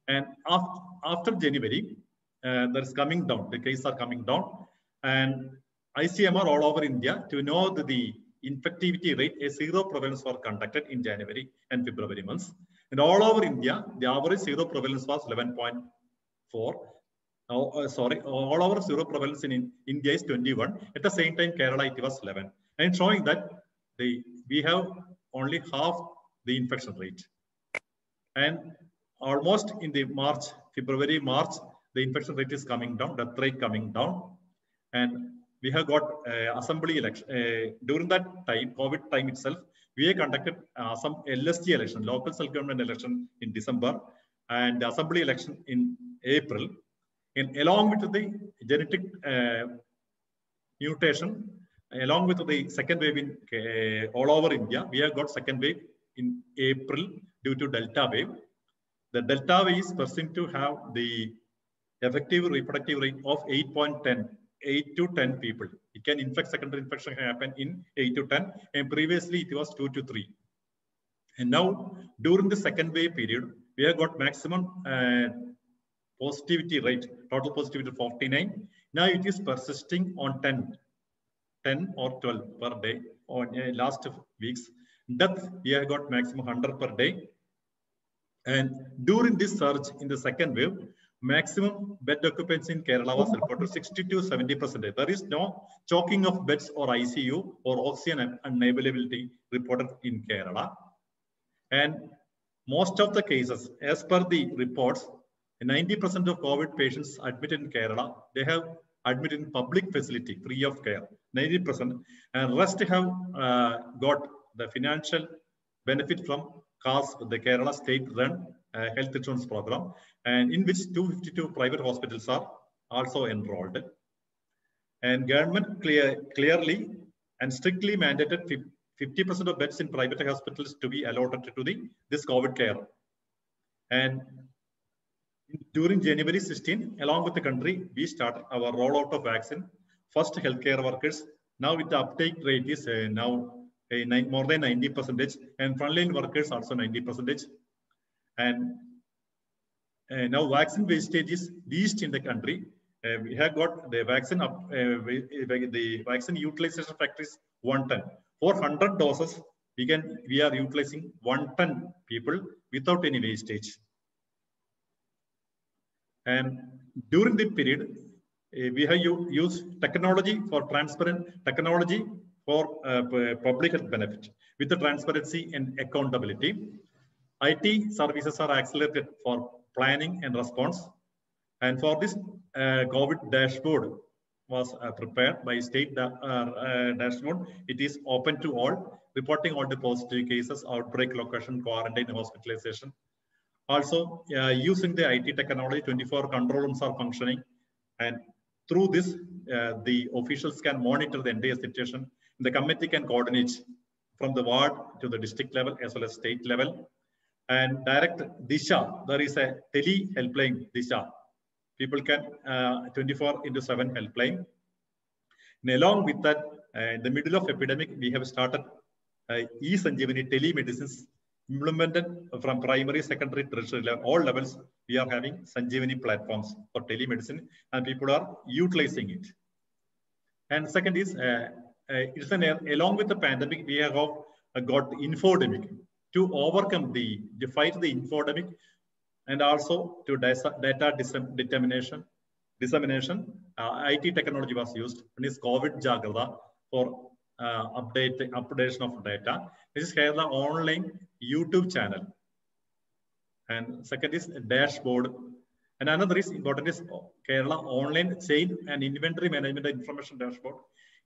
and after January, there is coming down. The cases are coming down, and ICMR all over India to know the infectivity rate, a zero prevalence was conducted in January and February months. And all over India, the average zero prevalence was 11.4. All over zero prevalence in India is 21. At the same time, Kerala, it was 11. And showing that we have only half the infection rate. And almost in the February, March, the infection rate is coming down, death rate coming down. And we have got assembly election. During that time, COVID time itself, we have conducted some LSG election, local self-government election in December, and the assembly election in April. And along with the genetic mutation, along with the second wave in all over India, we have got second wave in April due to Delta wave. The Delta wave is perceived to have the effective reproductive rate of 8.10. 8 to 10 people. It can infect, secondary infection can happen in 8 to 10, and previously it was 2 to 3. And now, during the second wave period, we have got maximum positivity rate, total positivity 49. Now it is persisting on 10 or 12 per day on last weeks. Death, we have got maximum 100 per day. And during this surge in the second wave, maximum bed occupancy in Kerala was reported 60 to 70%. There is no choking of beds or ICU or oxygen unavailability reported in Kerala. And most of the cases, as per the reports, 90% of COVID patients admitted in Kerala, they have admitted in public facility, free of care, 90%. And rest have got the financial benefit from CAS, the Kerala state-run health insurance program, and in which 252 private hospitals are also enrolled. And government clearly and strictly mandated 50% of beds in private hospitals to be allotted to this COVID care. And during January 16, along with the country, we started our rollout of vaccine. First, healthcare workers. Now, with the uptake rate is now more than 90%, and frontline workers also 90%. And now vaccine wastage is least in the country. We have got the vaccine the vaccine utilization factor is 1 ton. For 100 doses, we are utilizing 1 ton people without any wastage. And during the period, we have used technology for transparent technology for public health benefit with the transparency and accountability. IT services are accelerated for planning and response. And for this COVID dashboard was prepared by state dashboard. It is open to all, reporting all the positive cases, outbreak, location, quarantine, hospitalization. Also, using the IT technology, 24 control rooms are functioning. And through this, the officials can monitor the entire situation. The committee can coordinate from the ward to the district level as well as state level. And direct Disha, there is a tele helpline Disha. People can 24/7 helpline. And along with that, in the middle of epidemic, we have started e-Sanjeevani telemedicines implemented from primary, secondary, tertiary level, all levels. We are having Sanjeevani platforms for telemedicine, and people are utilizing it. And second is, along with the pandemic, we have got the infodemic. To overcome to fight the infodemic, and also to data dissemination, IT technology was used. One is COVID Jagrata for updation of data. This is Kerala online YouTube channel. And second is a dashboard. And another is important is Kerala online chain and inventory management information dashboard.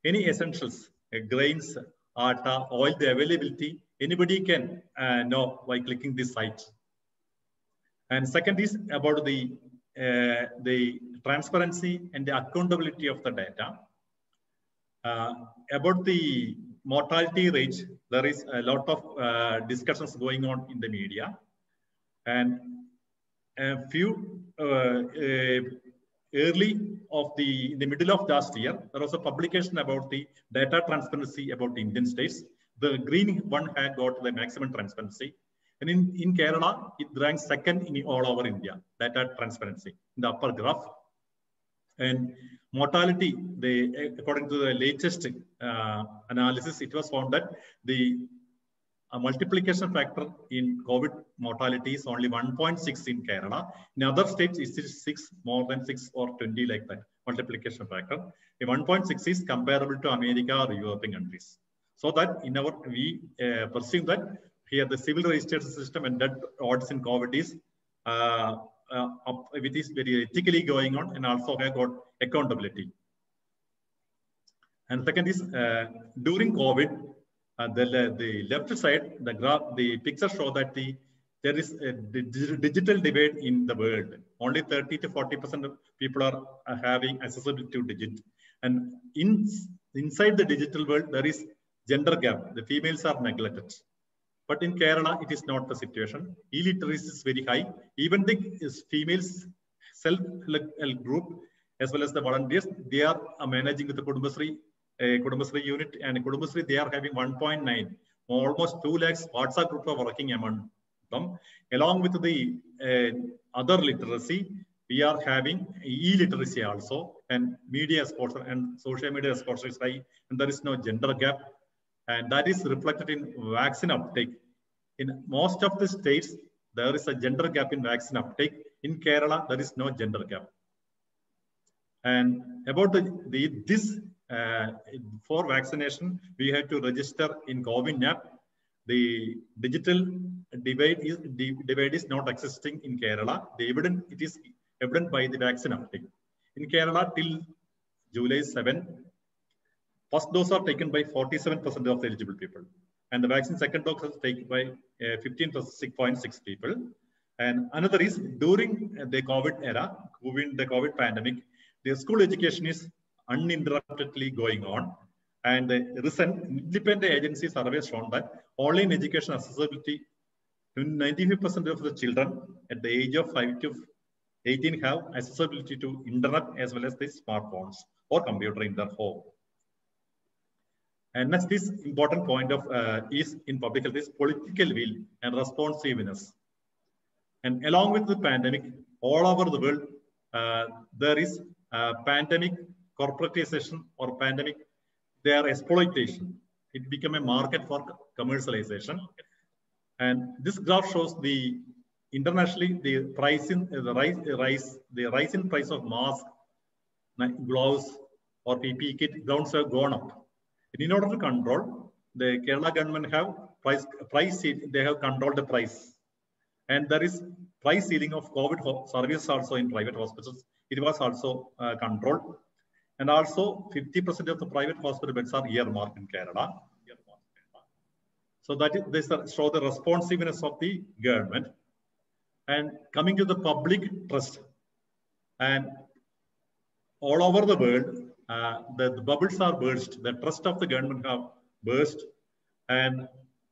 Any essentials, grains, atta, oil, the availability, anybody can know by clicking this site. And second is about the transparency and the accountability of the data. About the mortality rate, there is a lot of discussions going on in the media. And a few early of in the middle of last year, there was a publication about the data transparency about the Indian states. The green one had got the maximum transparency. And in Kerala, it ranks second in all over India, data transparency in the upper graph. And mortality, according to the latest analysis, it was found that the multiplication factor in COVID mortality is only 1.6 in Kerala. In other states, it is 6, more than 6 or 20 like that, multiplication factor. The 1.6 is comparable to America or European countries. So that we perceive that here the civil registration system and death odds in COVID is it is very ethically going on, and also have got accountability. And second is during COVID, the left side, the graph, the picture show that there is a digital divide in the world. Only 30 to 40% of people are having accessibility to digit. And inside the digital world, there is gender gap. The females are neglected. But in Kerala, it is not the situation. Illiteracy is very high. Even the females self-help group, as well as the volunteers, they are managing with the Kudumbasri unit, and Kudumbasri, they are having 1.9, almost 2 lakhs WhatsApp group are working among them. Along with the other literacy, we are having illiteracy also, and media exposure and social media exposure is high, and there is no gender gap. And that is reflected in vaccine uptake. In most of the states, there is a gender gap in vaccine uptake. In Kerala, there is no gender gap. And about for vaccination, we have to register in CoWIN app. The digital divide is not existing in Kerala. It is evident by the vaccine uptake. In Kerala, till July 7, first dose are taken by 47% of the eligible people. And the vaccine second dose is taken by 15.6 people. And another is during the COVID era, the COVID pandemic, the school education is uninterruptedly going on. And the recent independent agency survey shown that online education accessibility, 95% of the children at the age of 5 to 18 have accessibility to internet as well as the smartphones or computer in their home. And next, this important point of is in public health is political will and responsiveness. And along with the pandemic, all over the world, there is pandemic corporatization or pandemic, their exploitation. It became a market for commercialization. And this graph shows the internationally the rise in price of masks, gloves, or PPE kit gowns have gone up. And in order to control, the Kerala government have they have controlled the price. And there is price ceiling of COVID service also in private hospitals. It was also controlled. And also 50% of the private hospital beds are earmarked in Kerala. So that is, this show the responsiveness of the government. And coming to the public trust, and all over the world, the bubbles are burst. The trust of the government have burst. And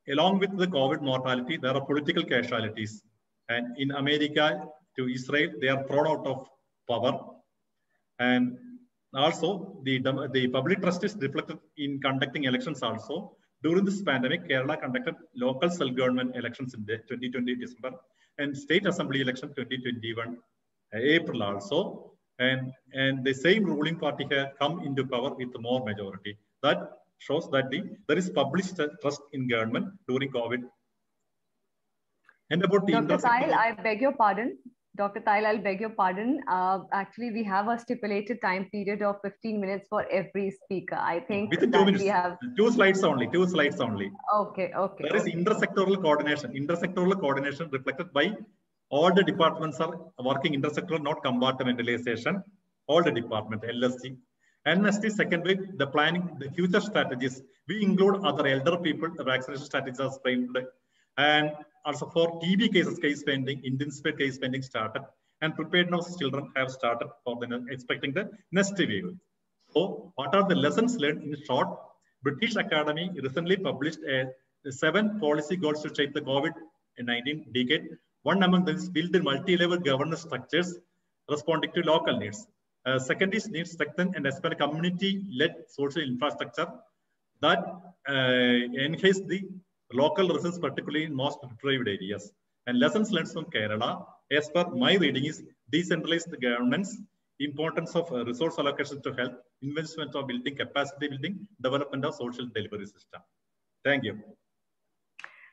along with the COVID mortality, there are political casualties. And in America to Israel, they are thrown out of power. And also, the public trust is reflected in conducting elections also. During this pandemic, Kerala conducted local self-government elections in 2020 December and state assembly election 2021 April also. And the same ruling party has come into power with more majority. That shows that there is public trust in government during COVID. And about the Dr. Tayal, I beg your pardon. Dr. Tayal, I'll beg your pardon. Actually, we have a stipulated time period of 15 minutes for every speaker. I think within 2 minutes. We have 2 slides only. 2 slides only. Okay. There is intersectoral coordination. Intersectoral coordination reflected by all the departments are working intersectoral, not compartmentalization. All the departments, LSG. And as the second week, the planning, the future strategies, we include other elder people, the vaccination strategies are framed. And also for TB cases, case pending, intensified case pending started, and preparedness children have started for the expecting the next wave. So what are the lessons learned in short? British Academy recently published 7 policy goals to shape the COVID-19 decade. One among them is build multi-level governance structures responding to local needs. Second is need strengthen and expand community-led social infrastructure that enhance the local residents, particularly in most deprived areas. And lessons learned from Kerala, as per my reading, is decentralized governance, importance of resource allocation to health, investment of building capacity building, development of social delivery system. Thank you.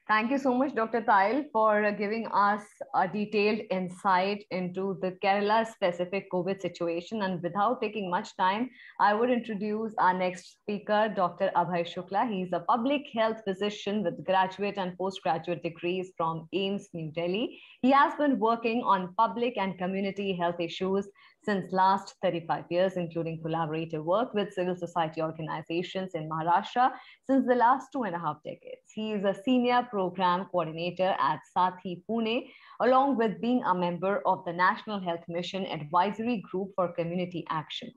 Thank you so much, Dr. Tail, for giving us a detailed insight into the Kerala-specific COVID situation. And without taking much time, I would introduce our next speaker, Dr. Abhay Shukla. He's a public health physician with graduate and postgraduate degrees from AIIMS, New Delhi. He has been working on public and community health issues since last 35 years, including collaborative work with civil society organizations in Maharashtra since the last 2.5 decades. He is a senior program coordinator at Sathi Pune, along with being a member of the National Health Mission Advisory Group for Community Action.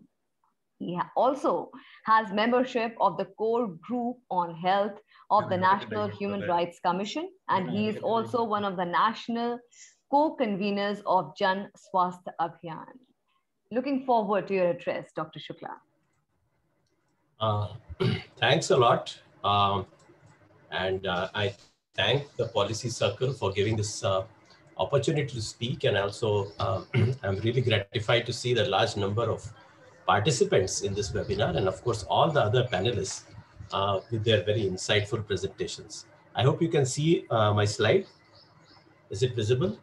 He also has membership of the core group on health of the National Human Rights Commission, and he is also one of the national co-conveners of Jan Swasthya Abhiyan. Looking forward to your address, Dr. Shukla. Thanks a lot. I thank the Policy Circle for giving this opportunity to speak. And also, I'm really gratified to see the large number of participants in this webinar, and of course, all the other panelists with their very insightful presentations. I hope you can see my slide. Is it visible?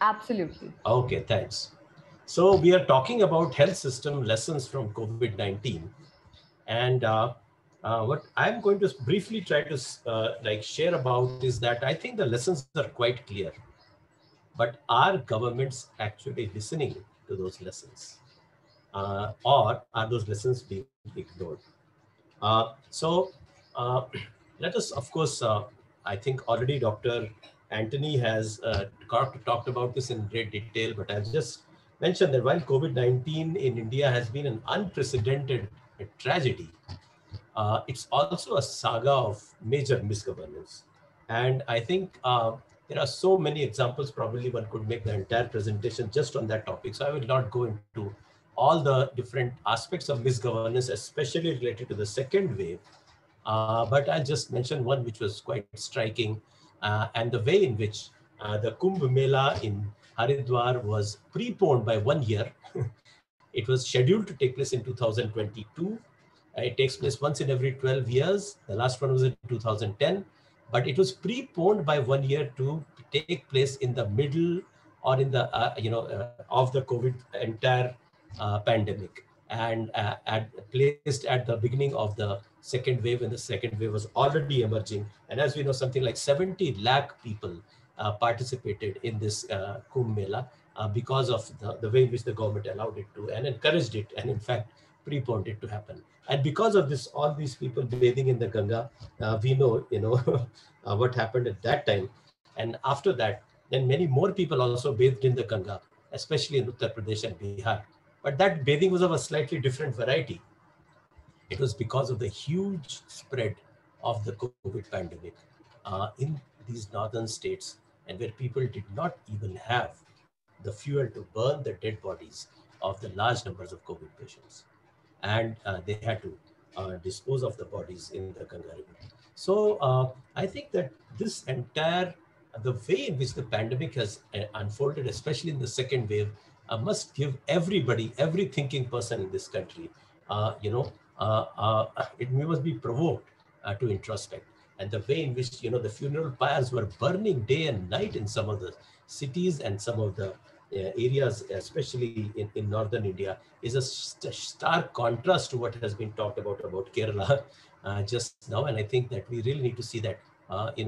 Absolutely. Okay, thanks. So we are talking about health system lessons from COVID-19. And what I'm going to briefly try to share about is that I think the lessons are quite clear, but are governments actually listening to those lessons? Or are those lessons being ignored? Let us, of course, I think already Dr. Antony has talked about this in great detail, but I'll just mention that while COVID-19 in India has been an unprecedented tragedy, it's also a saga of major misgovernance. And I think there are so many examples, probably one could make the entire presentation just on that topic. So I will not go into all the different aspects of misgovernance, especially related to the second wave. But I'll just mention one which was quite striking, and the way in which the Kumbh Mela in Haridwar was preponed by 1 year. It was scheduled to take place in 2022. It takes place once in every 12 years. The last one was in 2010, but it was preponed by 1 year to take place in the middle or in the of the COVID entire pandemic, and placed at the beginning of the second wave, when the second wave was already emerging. And as we know, something like 70 lakh people participated in this Kumbh Mela because of the way in which the government allowed it to and encouraged it, and in fact preponed it to happen. And because of this, all these people bathing in the Ganga, we know what happened at that time. And after that, then many more people also bathed in the Ganga, especially in Uttar Pradesh and Bihar. But that bathing was of a slightly different variety. It was because of the huge spread of the COVID pandemic in these northern states, and where people did not even have the fuel to burn the dead bodies of the large numbers of COVID patients. And they had to dispose of the bodies in the Ganga River. So I think that this entire, the way in which the pandemic has unfolded, especially in the second wave, must give everybody, every thinking person in this country, we must be provoked to introspect. And the way in which, the funeral pyres were burning day and night in some of the cities and some of the areas, especially in northern India, is a stark contrast to what has been talked about Kerala just now. And I think that we really need to see that,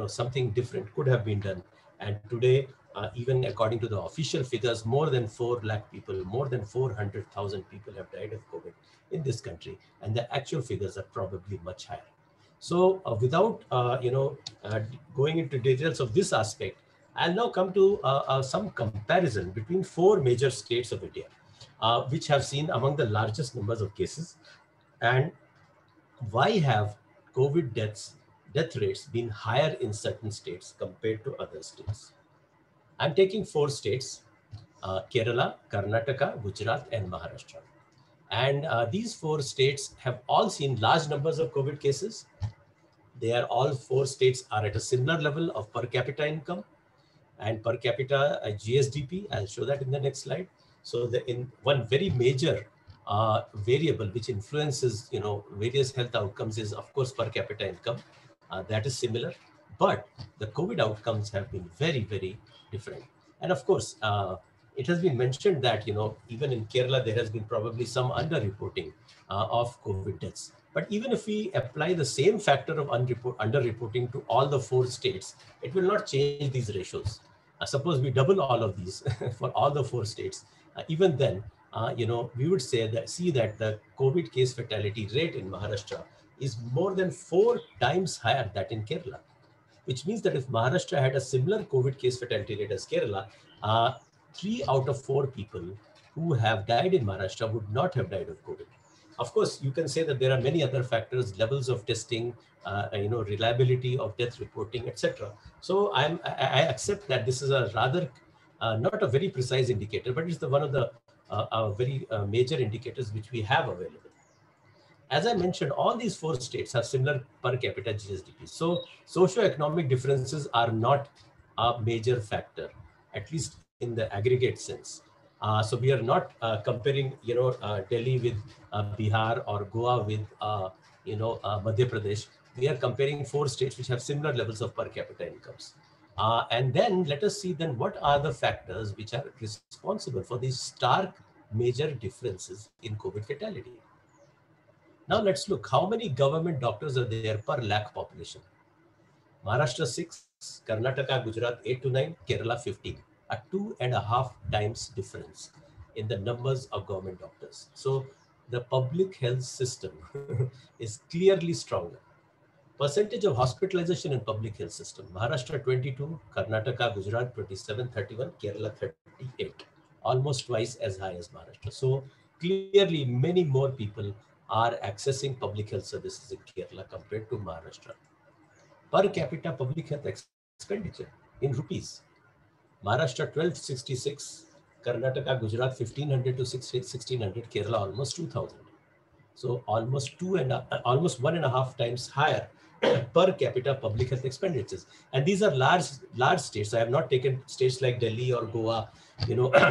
something different could have been done. And today, even according to the official figures, more than 4 lakh people, more than 400,000 people have died of COVID in this country. And the actual figures are probably much higher. So without, going into details of this aspect, I'll now come to some comparison between 4 major states of India, which have seen among the largest numbers of cases. And why have COVID death rates been higher in certain states compared to other states? I'm taking 4 states, Kerala, Karnataka, Gujarat, and Maharashtra. And these 4 states have all seen large numbers of COVID cases. All 4 states are at a similar level of per capita income and per capita GSDP. I'll show that in the next slide. So in one very major variable which influences various health outcomes is, of course, per capita income. That is similar, but the COVID outcomes have been very, very different. And of course, it has been mentioned that even in Kerala there has been probably some underreporting of COVID deaths. But even if we apply the same factor of underreporting to all the 4 states, it will not change these ratios. Suppose we double all of these for all the 4 states, even then, we would see that the COVID case fatality rate in Maharashtra is more than 4 times higher than in Kerala, which means that if Maharashtra had a similar COVID case fatality rate as Kerala, 3 out of 4 people who have died in Maharashtra would not have died of COVID. Of course, you can say that there are many other factors, levels of testing, reliability of death reporting, etc. So I accept that this is a rather not a very precise indicator, but it's one of the very major indicators which we have available. As I mentioned, all these 4 states have similar per capita GSDP. So socioeconomic differences are not a major factor, at least in the aggregate sense. So we are not comparing, Delhi with Bihar or Goa with, Madhya Pradesh. We are comparing 4 states which have similar levels of per capita incomes. And then let us see then what are the factors which are responsible for these stark major differences in COVID fatality. Now let's look how many government doctors are there per lakh population. Maharashtra 6, Karnataka, Gujarat 8 to 9, Kerala 15. A 2.5 times difference in the numbers of government doctors. So the public health system is clearly stronger. Percentage of hospitalization in public health system: Maharashtra 22, Karnataka, Gujarat 27, 31, Kerala 38, almost twice as high as Maharashtra. So clearly many more people are accessing public health services in Kerala compared to Maharashtra. Per capita public health expenditure in rupees: Maharashtra 1266, Karnataka, Gujarat 1500 to 1600, Kerala almost 2000. So almost 1.5 times higher per capita public health expenditures. And these are large states. I have not taken states like Delhi or Goa,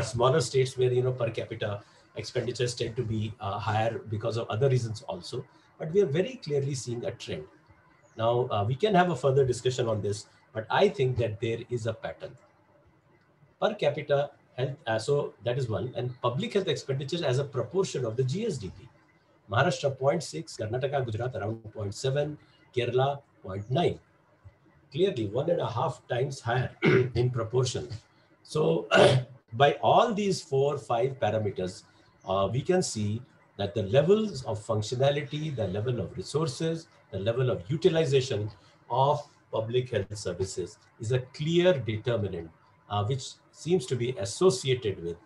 smaller states where, per capita expenditures tend to be higher because of other reasons also. But we are very clearly seeing a trend. Now, we can have a further discussion on this, but I think that there is a pattern. Per capita health, so that is one, and public health expenditures as a proportion of the GSDP. Maharashtra 0.6, Karnataka, Gujarat around 0.7, Kerala 0.9. Clearly 1.5 times higher in proportion. So by all these 4-5 parameters, we can see that the levels of functionality, the level of resources, the level of utilization of public health services is a clear determinant which seems to be associated with,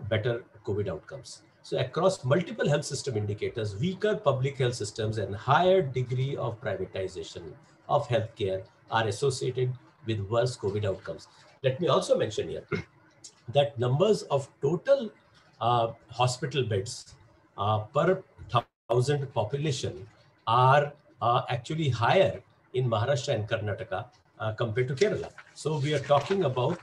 better COVID outcomes. So across multiple health system indicators, weaker public health systems and higher degree of privatization of healthcare are associated with worse COVID outcomes. Let me also mention here that numbers of total hospital beds per 1,000 population are actually higher in Maharashtra and Karnataka compared to Kerala. So we are talking about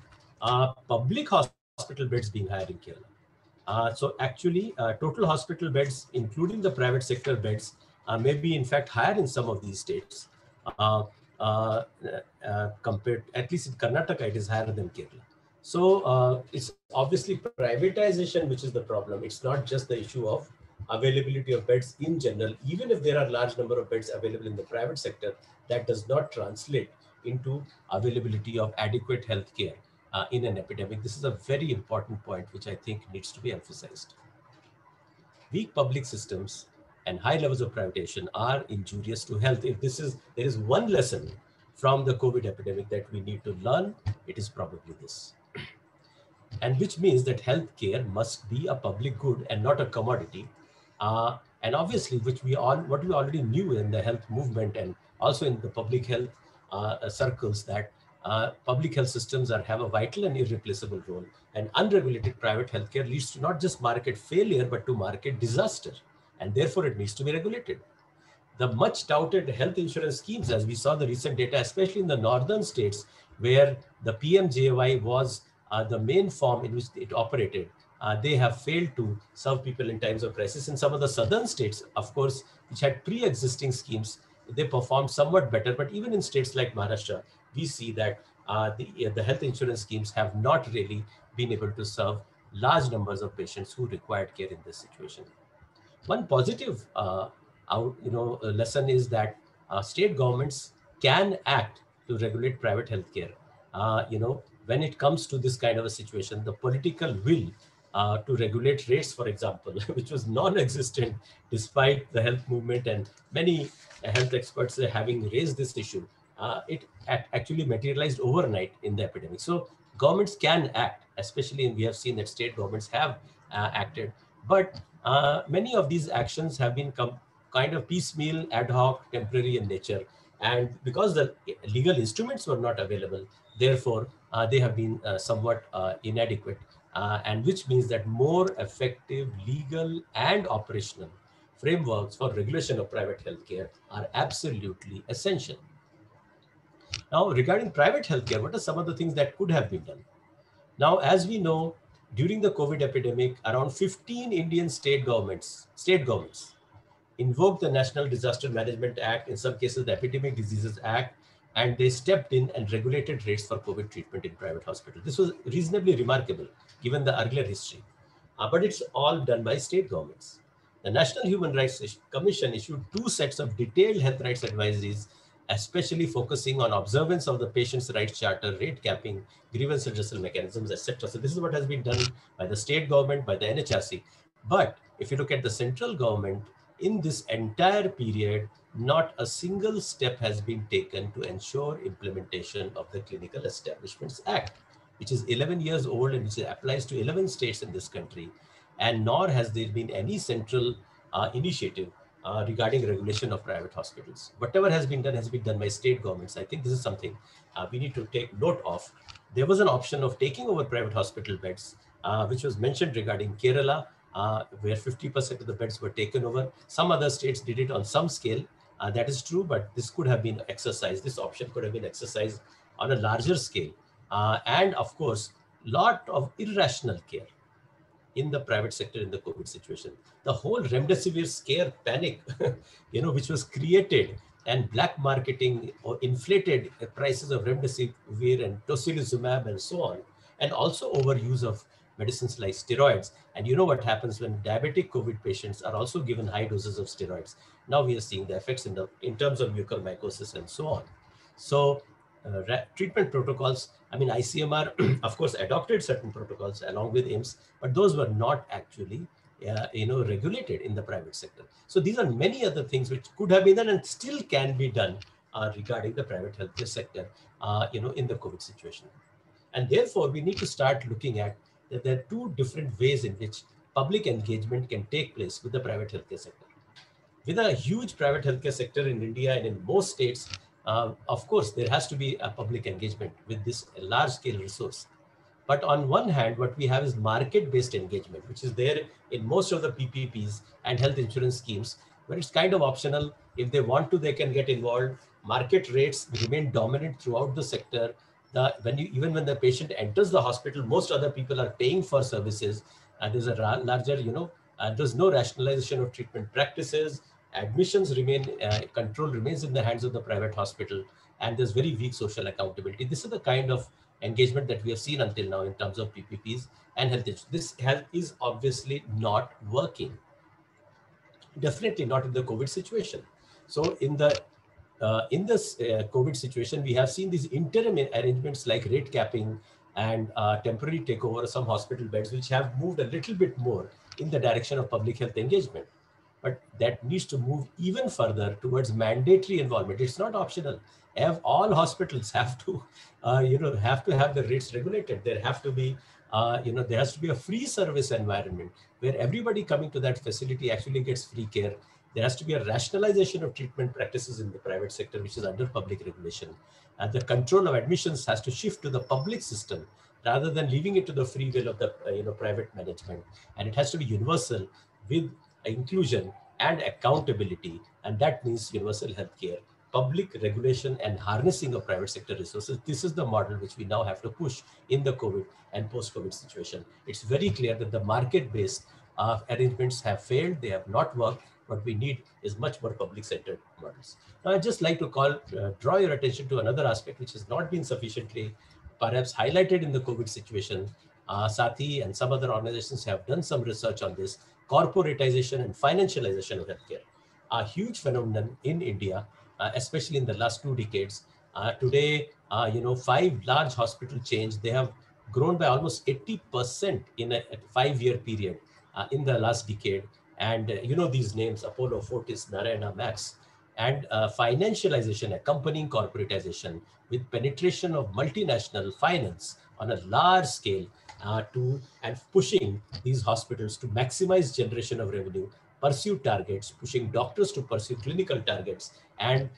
public hospital beds being higher in Kerala. So actually total hospital beds, including the private sector beds, may be in fact higher in some of these states. Compared, at least in Karnataka, it is higher than Kerala. So it's obviously privatization which is the problem. It's not just the issue of availability of beds in general. Even if there are large number of beds available in the private sector, that does not translate into availability of adequate health care in an epidemic. This is a very important point which I think needs to be emphasized. Weak public systems and high levels of privatization are injurious to health. If there is one lesson from the COVID epidemic that we need to learn, it is probably this. And which means that healthcare must be a public good and not a commodity. And obviously, what we already knew in the health movement and also in the public health circles, that public health systems have a vital and irreplaceable role. And unregulated private healthcare leads to not just market failure, but to market disaster. And therefore, it needs to be regulated. The much touted health insurance schemes, as we saw the recent data, especially in the northern states, where the PMJY was the main form in which it operated, they have failed to serve people in times of crisis. In some of the southern states, of course, which had pre-existing schemes, they performed somewhat better. But even in states like Maharashtra, we see that the health insurance schemes have not really been able to serve large numbers of patients who required care in this situation. One positive lesson is that state governments can act to regulate private healthcare. When it comes to this kind of a situation, the political will to regulate rates, for example, which was non-existent despite the health movement and many health experts having raised this issue, it actually materialized overnight in the epidemic. So governments can act, especially, and we have seen that state governments have acted, but many of these actions have been kind of piecemeal, ad hoc, temporary in nature. And because the legal instruments were not available, therefore, they have been somewhat inadequate, and which means that more effective legal and operational frameworks for regulation of private healthcare are absolutely essential. Now, regarding private healthcare, what are some of the things that could have been done? Now, as we know, during the COVID epidemic, around 15 Indian state governments invoked the National Disaster Management Act, in some cases the Epidemic Diseases Act, and they stepped in and regulated rates for COVID treatment in private hospitals. This was reasonably remarkable given the earlier history, but it's all done by state governments. The National Human Rights Commission issued 2 sets of detailed health rights advisories, especially focusing on observance of the Patients' Rights Charter, rate capping, grievance redressal mechanisms, etc. So this is what has been done by the state government, by the NHRC. But if you look at the central government, in this entire period, not a single step has been taken to ensure implementation of the Clinical Establishments Act, which is 11 years old and which applies to 11 states in this country. And nor has there been any central initiative regarding regulation of private hospitals. Whatever has been done by state governments. I think this is something we need to take note of. There was an option of taking over private hospital beds, which was mentioned regarding Kerala, where 50% of the beds were taken over. Some other states did it on some scale. That is true, but this could have been exercised. This option could have been exercised on a larger scale. And of course, lot of irrational care in the private sector in the COVID situation. The whole remdesivir scare panic, which was created, and black marketing or inflated prices of remdesivir and tocilizumab and so on, and also overuse of medicines like steroids. And you know what happens when diabetic COVID patients are also given high doses of steroids. Now we are seeing the effects in terms of mucormycosis and so on. So treatment protocols, ICMR, of course, adopted certain protocols along with AIIMS, but those were not actually regulated in the private sector. So these are many other things which could have been done and still can be done regarding the private healthcare sector, in the COVID situation. And therefore, we need to start looking at that there are 2 different ways in which public engagement can take place with the private healthcare sector. With a huge private healthcare sector in India and in most states, of course, there has to be a public engagement with this large-scale resource. But on one hand, what we have is market-based engagement, which is there in most of the PPPs and health insurance schemes, where it's kind of optional. If they want to, they can get involved. Market rates remain dominant throughout the sector. Even when the patient enters the hospital, most other people are paying for services. And there's a larger, there's no rationalization of treatment practices. Admissions remain, control remains in the hands of the private hospital, and there's very weak social accountability. This is the kind of engagement that we have seen until now in terms of PPPs and health insurance. This health is obviously not working. Definitely not in the COVID situation. So in this COVID situation, we have seen these interim arrangements like rate capping and temporary takeover of some hospital beds, which have moved a little bit more in the direction of public health engagement. But that needs to move even further towards mandatory involvement. It's not optional. All hospitals have to, have to have the rates regulated. There have to be, there has to be a free service environment where everybody coming to that facility actually gets free care. There has to be a rationalization of treatment practices in the private sector, which is under public regulation. And the control of admissions has to shift to the public system rather than leaving it to the free will of the private management. And it has to be universal with inclusion and accountability. And that means universal healthcare, public regulation, and harnessing of private sector resources. This is the model which we now have to push in the COVID and post-COVID situation. It's very clear that the market-based arrangements have failed. They have not worked. What we need is much more public-centered models. Now, I'd just like to draw your attention to another aspect which has not been sufficiently perhaps highlighted in the COVID situation. Sati and some other organizations have done some research on this: corporatization and financialization of healthcare, a huge phenomenon in India, especially in the last 2 decades. Today, 5 large hospital chains, they have grown by almost 80% in a 5-year period in the last decade. And these names: Apollo, Fortis, Narayana, Max. And financialization accompanying corporatization with penetration of multinational finance on a large scale and pushing these hospitals to maximize generation of revenue, pursue targets, pushing doctors to pursue clinical targets, and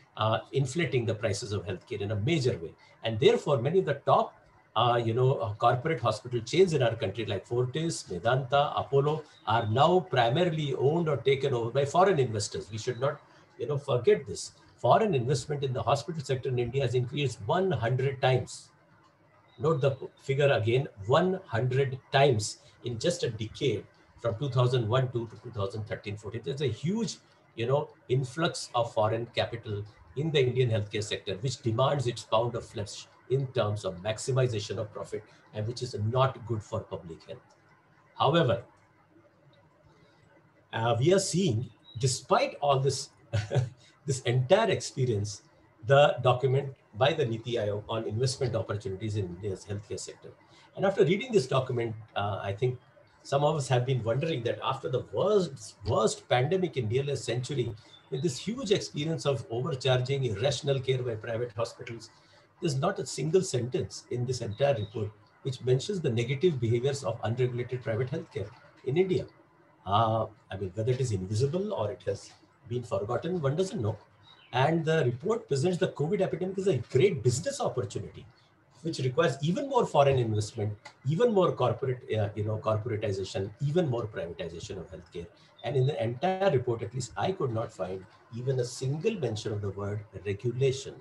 inflating the prices of healthcare in a major way. And therefore, many of the top corporate hospital chains in our country like Fortis, Medanta, Apollo are now primarily owned or taken over by foreign investors. We should not forget this. Foreign investment in the hospital sector in India has increased 100 times. Note the figure again, 100 times in just a decade from 2001 to 2013-14. There's a huge, influx of foreign capital in the Indian healthcare sector, which demands its pound of flesh in terms of maximization of profit, and which is not good for public health. However, we are seeing, despite all this, this entire experience, the document by the Niti Aayog on investment opportunities in India's healthcare sector. And after reading this document, I think some of us have been wondering that after the worst pandemic in nearly a century, with this huge experience of overcharging, irrational care by private hospitals, there's not a single sentence in this entire report which mentions the negative behaviors of unregulated private healthcare in India. I mean, whether it is invisible or it has been forgotten, one doesn't know. And the report presents the COVID epidemic as a great business opportunity, which requires even more foreign investment, even more corporatization, even more privatization of healthcare. And in the entire report, at least I could not find even a single mention of the word regulation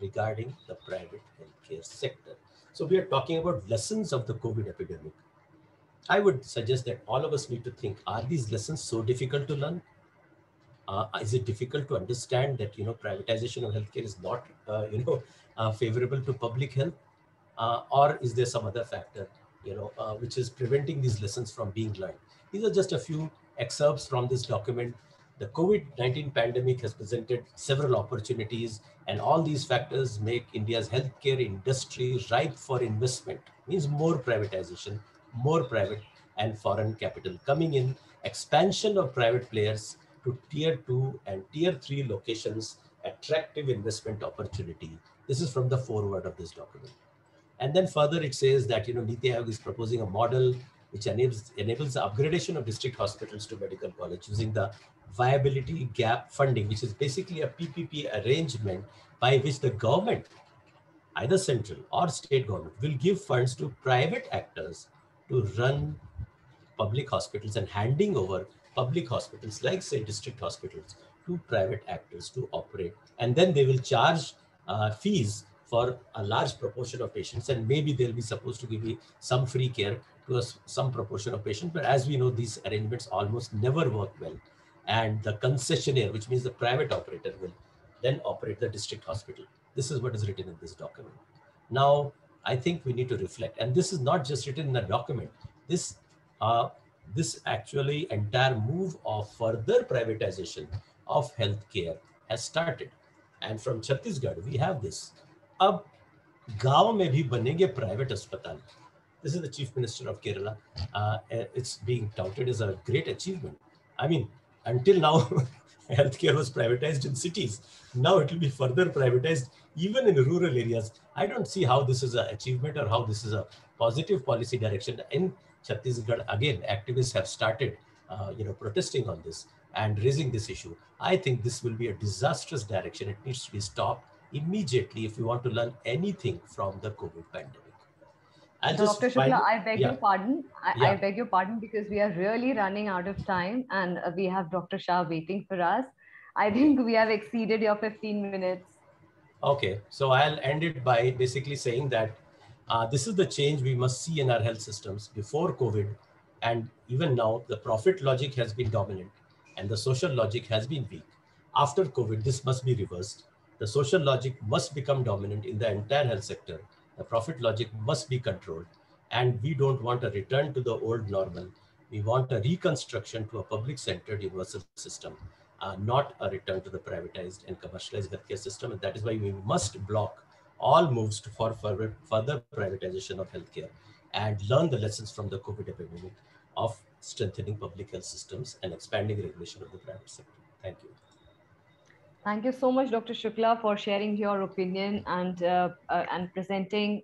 regarding the private healthcare sector. So we are talking about lessons of the COVID epidemic. I would suggest that all of us need to think, are these lessons so difficult to learn? Is it difficult to understand that, privatization of healthcare is not, favorable to public health? Or is there some other factor, which is preventing these lessons from being learned? These are just a few excerpts from this document. The COVID-19 pandemic has presented several opportunities, and all these factors make India's healthcare industry ripe for investment. Means more privatization, more private and foreign capital coming in, expansion of private players to tier 2 and tier 3 locations, attractive investment opportunity. This is from the foreword of this document. And then further it says that, Niti Aayog is proposing a model which enables the upgradation of district hospitals to medical college using the viability gap funding, which is basically a PPP arrangement by which the government, either central or state government, will give funds to private actors to run public hospitals, and handing over public hospitals like, say, district hospitals to private actors to operate. And then they will charge fees for a large proportion of patients, and maybe they'll be supposed to give some free care to some proportion of patients. But as we know, these arrangements almost never work well. And the concessionaire, which means the private operator, will then operate the district hospital. This is what is written in this document. Now, I think we need to reflect. And this is not just written in the document. This actually entire move of further privatization of healthcare has started. And from Chhattisgarh, we have this. गांव में भी बनेंगे private अस्पताल. This is the Chief Minister of Kerala. It's being touted as a great achievement. I mean, until now, healthcare was privatized in cities. Now it will be further privatized even in rural areas. I don't see how this is an achievement or how this is a positive policy direction. In Chhattisgarh, again, activists have started, protesting on this and raising this issue. I think this will be a disastrous direction. It needs to be stopped immediately if we want to learn anything from the COVID pandemic. Dr. Shukla, I beg your pardon. I beg your pardon because we are really running out of time and we have Dr. Shah waiting for us. I think we have exceeded your 15 minutes. Okay, so I'll end it by basically saying that this is the change we must see in our health systems. Before COVID and even now, the profit logic has been dominant and the social logic has been weak. After COVID, this must be reversed. The social logic must become dominant in the entire health sector. The profit logic must be controlled. And we don't want a return to the old normal. We want a reconstruction to a public-centered universal system, not a return to the privatized and commercialized healthcare system. And that is why we must block all moves for further privatization of healthcare and learn the lessons from the COVID epidemic of strengthening public health systems and expanding regulation of the private sector. Thank you. Thank you so much, Dr. Shukla, for sharing your opinion and presenting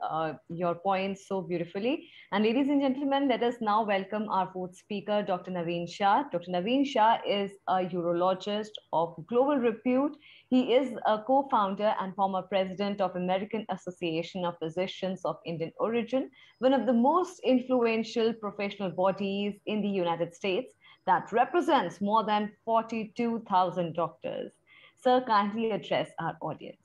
your points so beautifully. And ladies and gentlemen, let us now welcome our fourth speaker, Dr. Naveen Shah. Dr. Naveen Shah is a urologist of global repute. He is a co-founder and former president of American Association of Physicians of Indian Origin, one of the most influential professional bodies in the United States that represents more than 42,000 doctors. Sir, kindly address our audience.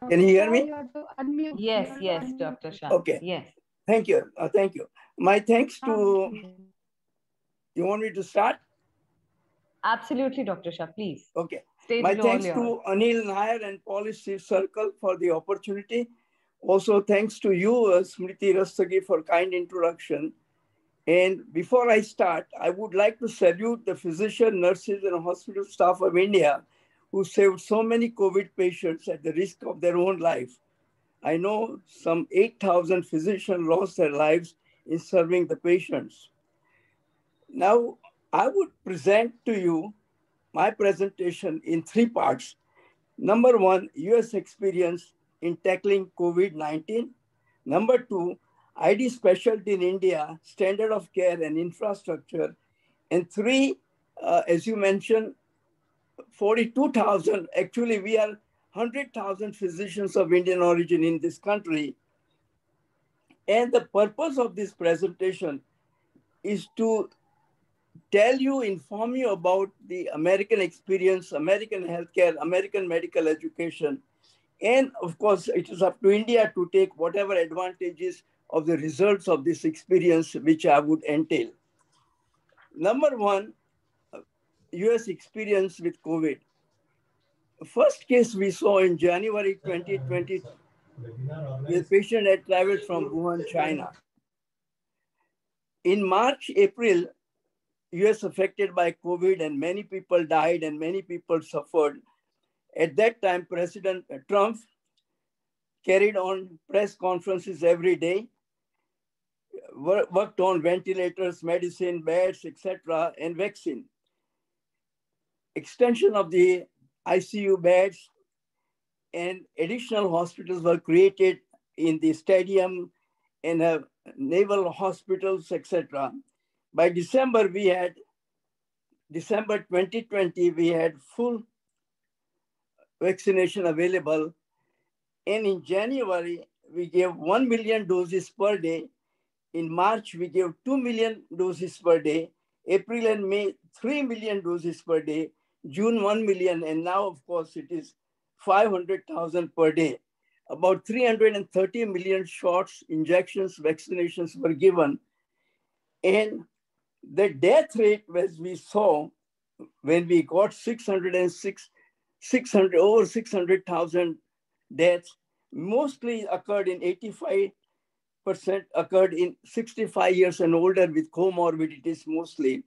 Can you hear me? Yes, Dr. Shah. Okay. Yes. Thank you. Thank you. My thanks to... You want me to start? Absolutely, Dr. Shah, please. Okay. Stage My thanks to Anil Nair and Policy Circle for the opportunity. Also, thanks to you, Smriti Rastagi, for kind introduction. And before I start, I would like to salute the physicians, nurses, and hospital staff of India who saved so many COVID patients at the risk of their own life. I know some 8,000 physicians lost their lives in serving the patients. Now, I would present to you my presentation in three parts. Number one, US experience in tackling COVID-19. Number two, ID specialty in India, standard of care and infrastructure. And three, as you mentioned, 42,000, actually we are 100,000 physicians of Indian origin in this country. And the purpose of this presentation is to tell you, inform you about the American experience, American healthcare, American medical education. And of course, it is up to India to take whatever advantages of the results of this experience, which I would entail. Number one, US experience with COVID. First case we saw in January 2020, the patient had traveled from Wuhan, China. In March, April, US affected by COVID and many people died and many people suffered. At that time, President Trump carried on press conferences every day, worked on ventilators, medicine, beds, etc., and vaccine. Extension of the ICU beds and additional hospitals were created in the stadium and naval hospitals, etc. By December 2020, we had full vaccination available. And in January, we gave 1 million doses per day. In March, we gave 2 million doses per day. April and May, 3 million doses per day. June, 1 million. And now, of course, it is 500,000 per day. About 330 million shots, injections, vaccinations were given. And the death rate, as we saw, when we got over 600,000 deaths, mostly occurred in 85 occurred in 65 years and older with comorbidities mostly,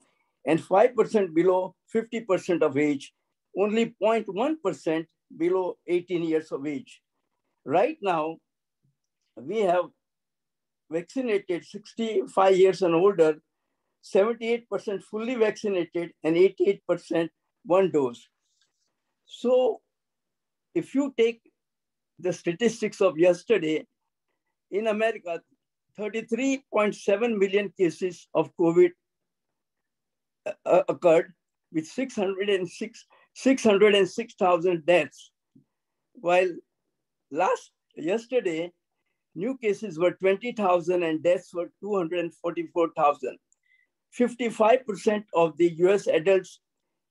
and 5% below 50% of age, only 0.1% below 18 years of age. Right now, we have vaccinated 65 years and older, 78% fully vaccinated, and 88% one dose. So if you take the statistics of yesterday, in America, 33.7 million cases of COVID occurred with 606,000 deaths, while yesterday, new cases were 20,000 and deaths were 244,000. 55% of the US adults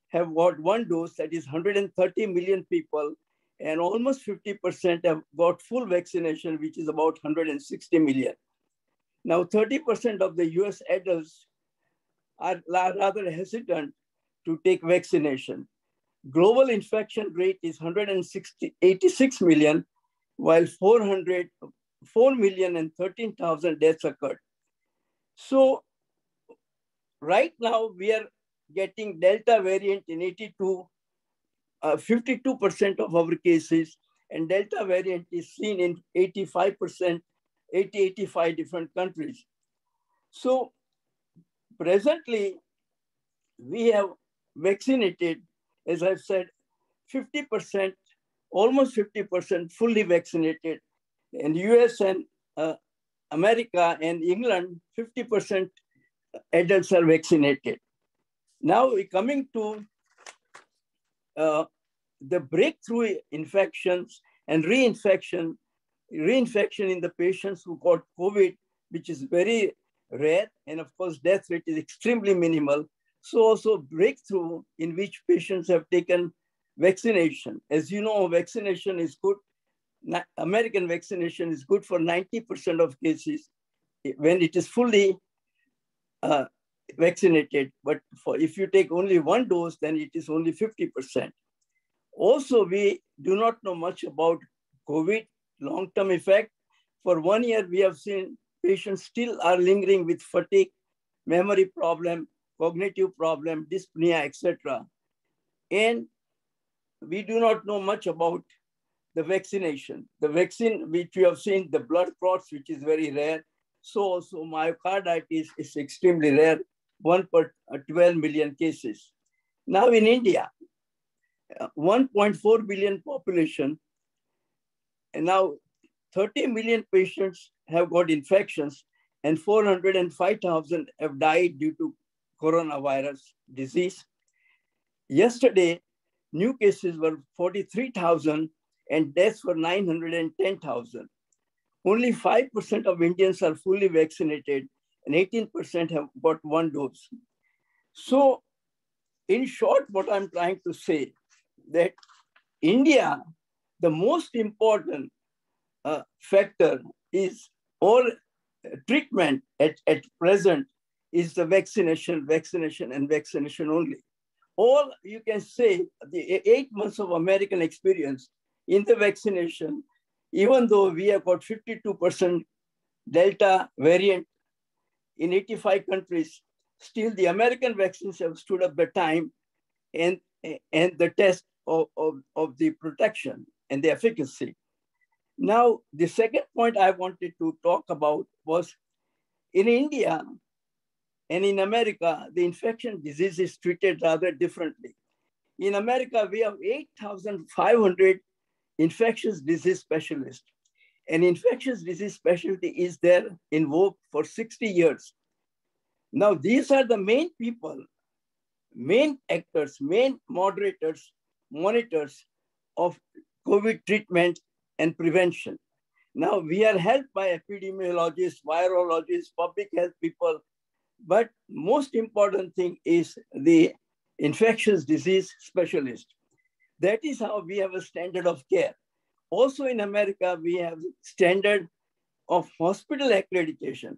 have got one dose, that is 130 million people, and almost 50% have got full vaccination, which is about 160 million. Now, 30% of the US adults are rather hesitant to take vaccination. Global infection rate is 86 million, while 4,013,000 deaths occurred. So right now we are getting Delta variant in 52% of our cases, and Delta variant is seen in 85 different countries. So presently, we have vaccinated, as I've said, 50%, almost 50% fully vaccinated. In US and America and England, 50% adults are vaccinated. Now we're coming to the breakthrough infections and reinfection in the patients who got COVID, which is very rare, and of course, death rate is extremely minimal. So also breakthrough in which patients have taken vaccination. As you know, vaccination is good. American vaccination is good for 90% of cases when it is fully vaccinated. But if you take only one dose, then it is only 50%. Also, we do not know much about COVID long-term effect. For 1 year, we have seen patients still are lingering with fatigue, memory problem, cognitive problem, dyspnea, etc. And we do not know much about the vaccination. The vaccine, which we have seen, the blood clots, which is very rare. So also myocarditis is extremely rare, 1 per 12 million cases. Now in India, 1.4 billion population, and now 30 million patients have got infections, and 405,000 have died due to coronavirus disease. Yesterday, new cases were 43,000 and deaths were 910,000. Only 5% of Indians are fully vaccinated and 18% have got one dose. So in short, what I'm trying to say, that India, the most important factor is, or treatment at present is the vaccination only. All you can say, the 8 months of American experience in the vaccination, even though we have got 52% Delta variant in 85 countries, still the American vaccines have stood up the time and the test of the protection and the efficacy. Now, the second point I wanted to talk about was in India and in America, the infection disease is treated rather differently. In America, we have 8,500 infectious disease specialists. An infectious disease specialty is there in vogue for 60 years. Now, these are the main people, main actors, main moderators, monitors of COVID treatment and prevention. Now, we are helped by epidemiologists, virologists, public health people, but most important thing is the infectious disease specialist. That is how we have a standard of care. Also in America, we have standard of hospital accreditation.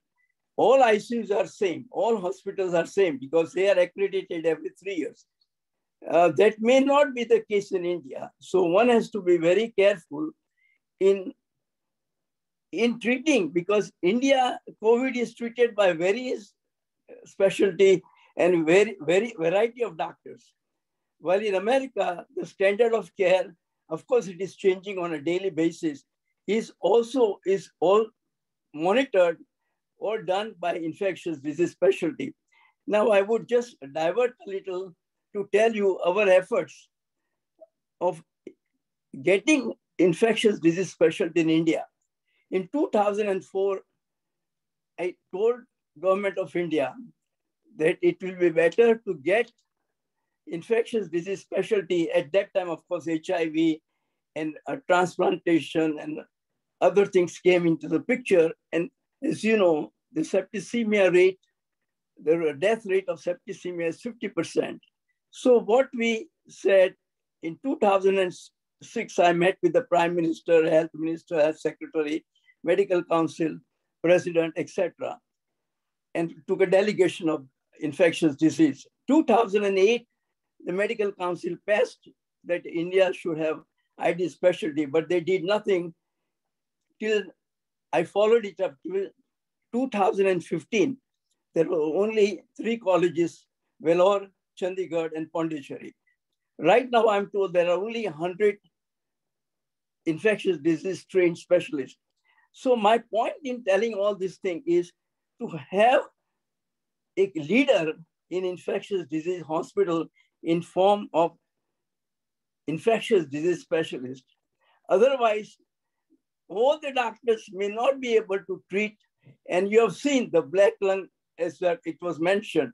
All ICUs are same, all hospitals are same because they are accredited every 3 years. That may not be the case in India. So one has to be very careful in in treating, because India, COVID is treated by various specialty and very variety of doctors. While in America, the standard of care, of course, it is changing on a daily basis, is all monitored or done by infectious disease specialty. Now, I would just divert a little to tell you our efforts of getting infectious disease specialty in India. In 2004, I told government of India that it will be better to get infectious disease specialty. At that time, of course, HIV and transplantation and other things came into the picture. And as you know, the septicemia rate, the death rate of septicemia is 50%. So what we said in 2006, I met with the Prime Minister, Health Minister, Health Secretary, Medical Council, President, etc., and took a delegation of infectious disease. 2008, the Medical Council passed that India should have ID specialty, but they did nothing till I followed it up till 2015. There were only 3 colleges, Vellore, Chandigarh, and Pondicherry. Right now, I'm told there are only 100 infectious disease trained specialists. So my point in telling all this thing is to have a leader in infectious disease hospital in form of infectious disease specialist. Otherwise, all the doctors may not be able to treat. And you have seen the black lung, as it was mentioned,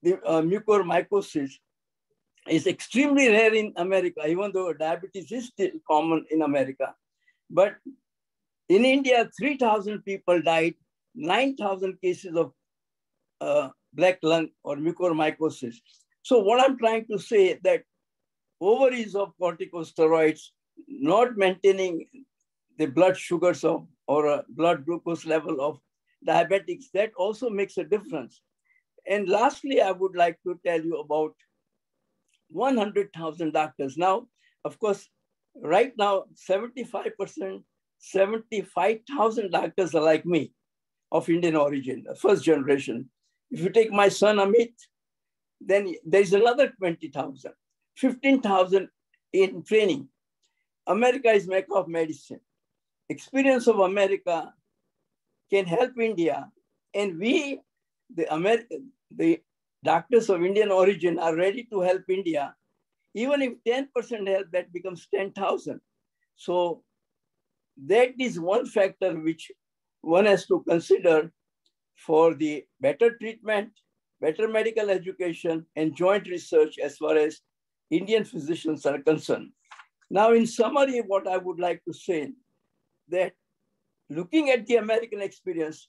the mucormycosis is extremely rare in America, even though diabetes is still common in America. But in India, 3,000 people died, 9,000 cases of black lung or mucormycosis. So what I'm trying to say that overuse of corticosteroids, not maintaining the blood sugars of or a blood glucose level of diabetics, that also makes a difference. And lastly, I would like to tell you about 100,000 doctors. Now, of course, right now, 75%, 75,000 doctors are like me of Indian origin, the first generation. If you take my son Amit, then there's another 20,000, 15,000 in training. America is mecca of medicine. Experience of America can help India, and we, the doctors of Indian origin, are ready to help India. Even if 10% help, that becomes 10,000. So that is one factor which one has to consider for the better treatment, better medical education, and joint research as far as Indian physicians are concerned. Now, in summary, what I would like to say that looking at the American experience,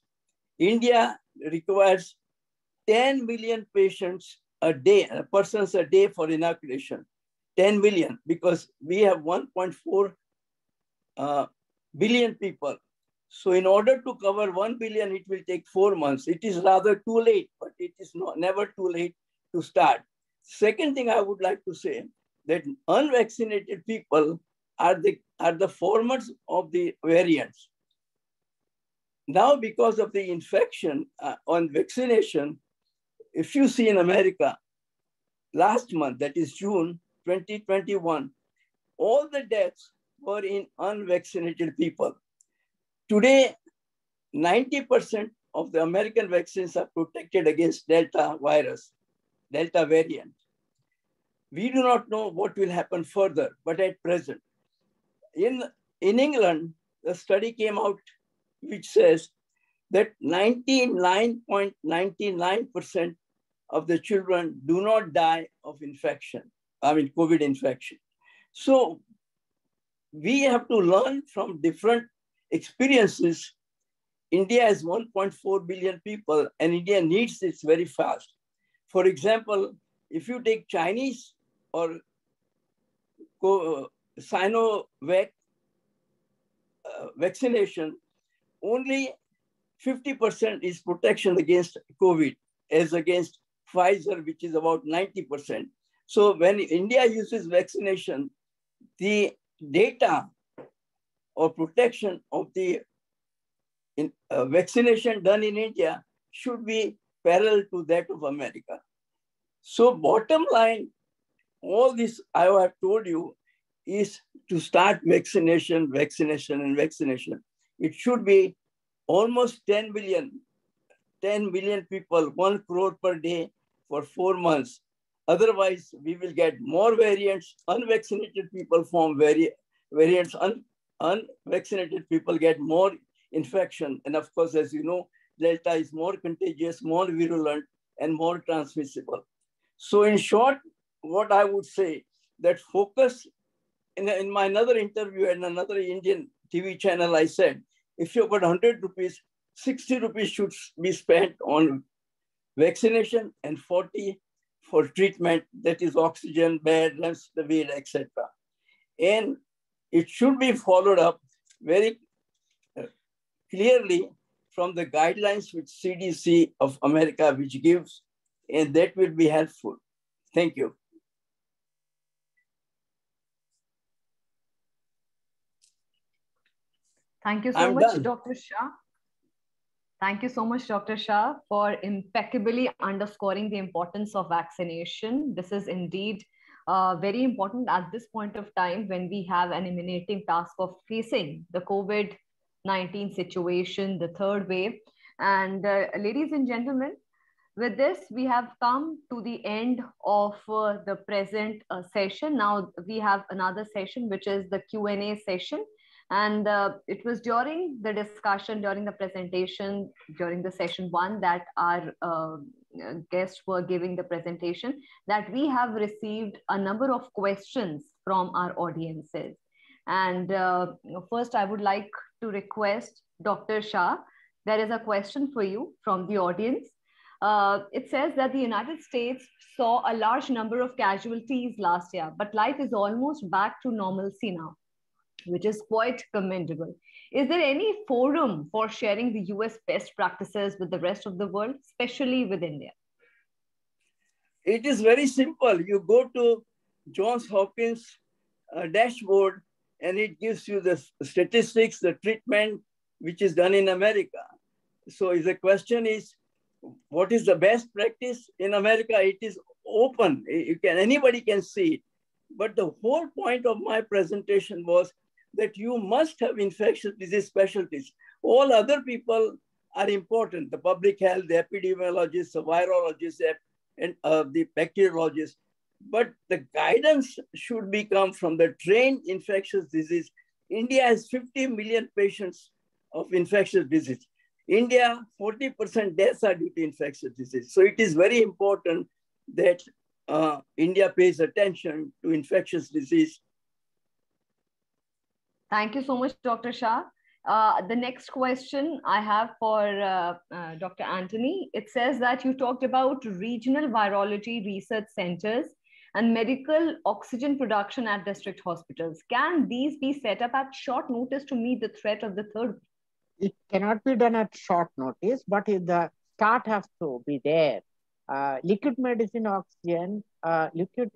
India requires 10 million patients a day, persons a day for inoculation. 10 million, because we have 1.4 billion people. So in order to cover 1 billion, it will take 4 months. It is rather too late, but it is never too late to start. Second thing I would like to say that unvaccinated people are the formers of the variants. Now, because of the infection on vaccination, if you see in America, last month, that is June 2021, all the deaths were in unvaccinated people. Today, 90% of the American vaccines are protected against Delta virus, Delta variant. We do not know what will happen further, but at present, in England, the study came out which says that 99.99% of the children do not die of infection, COVID infection. So we have to learn from different experiences. India has 1.4 billion people, and India needs this very fast. For example, if you take Chinese or Sinovac vaccination, only 50% is protection against COVID, as against Pfizer, which is about 90%. So when India uses vaccination, the data or protection of the vaccination done in India should be parallel to that of America. So bottom line, all this I have told you is to start vaccination. It should be almost 10 million people, 1 crore per day for 4 months. Otherwise, we will get more variants. Unvaccinated people form variants. Unvaccinated people get more infection. And of course, as you know, Delta is more contagious, more virulent, and more transmissible. So in short, what I would say, that focus, in my another interview and another Indian TV channel, I said, if you've got 100 rupees, 60 rupees should be spent on vaccination and 40 for treatment, that is oxygen, bed, remdesivir, etc. And it should be followed up very clearly from the guidelines which CDC of America which gives, and that will be helpful. Thank you. Thank you so much, Dr. Shah. Thank you so much, Dr. Shah, for impeccably underscoring the importance of vaccination. This is indeed very important at this point of time when we have an emanating task of facing the COVID-19 situation, the third wave. And ladies and gentlemen, with this, we have come to the end of the present session. Now we have another session, which is the Q&A session. And it was during the discussion, during the presentation, during the session 1 that our guests were giving the presentation, that we have received a number of questions from our audiences. And first, I would like to request Dr. Shah, there is a question for you from the audience. It says that the United States saw a large number of casualties last year, but life is almost back to normalcy now, which is quite commendable. Is there any forum for sharing the US best practices with the rest of the world, especially with India? It is very simple. You go to Johns Hopkins dashboard and it gives you the statistics, the treatment, which is done in America. So if the question is, what is the best practice in America? It is open. Anybody can see it. But the whole point of my presentation was that you must have infectious disease specialties. All other people are important, the public health, the epidemiologists, the virologists, and the bacteriologists. But the guidance should come from the trained infectious disease. India has 50 million patients of infectious disease. India, 40% deaths are due to infectious disease. So it is very important that India pays attention to infectious disease. Thank you so much, Dr. Shah. The next question I have for Dr. Antony, it says that you talked about regional virology research centers and medical oxygen production at district hospitals. Can these be set up at short notice to meet the threat of the third? It cannot be done at short notice, but the start has to be there. Liquid medicine oxygen, liquid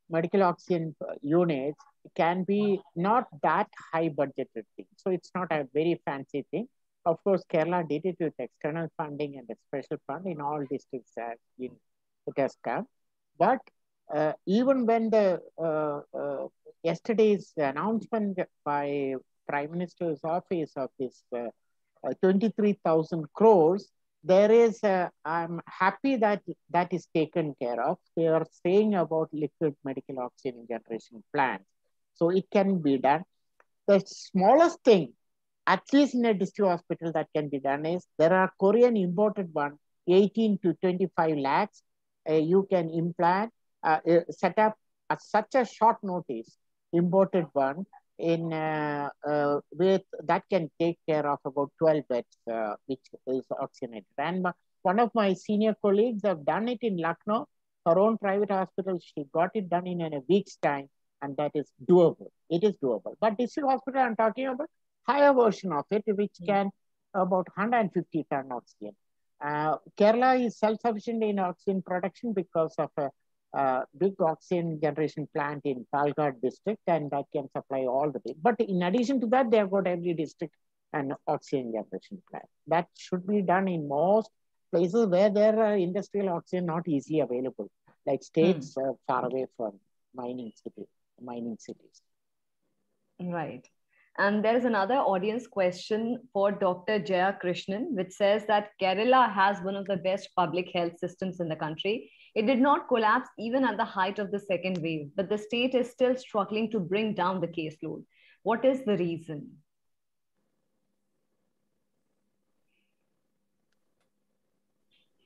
medical oxygen units can be not that high budgeted thing. So it's not a very fancy thing. Of course, Kerala did it with external funding and a special fund in all districts it has come. But even when the yesterday's announcement by Prime Minister's office of this 23,000 crores, there is, I'm happy that that is taken care of. They are saying about liquid medical oxygen generation plants. So it can be done. The smallest thing, at least in a district hospital that can be done is, there are Korean imported one, 18 to 25 lakhs. You can implant, set up at such a short notice, imported one, in with that can take care of about 12 beds, which is oxygenated. And one of my senior colleagues have done it in Lucknow, her own private hospital. She got it done in a week's time, and that is doable. It is doable. But district hospital, I'm talking about higher version of it, which can about 150 ton oxygen. Kerala is self-sufficient in oxygen production because of big oxygen generation plant in Palghar district, and that can supply all the things. But in addition to that, they have got every district an oxygen generation plant. That should be done in most places where there are industrial oxygen not easily available, like states far away from mining cities. Right. And there is another audience question for Dr. Jaya Krishnan, which says that Kerala has one of the best public health systems in the country. It did not collapse even at the height of the second wave, but the state is still struggling to bring down the caseload. What is the reason?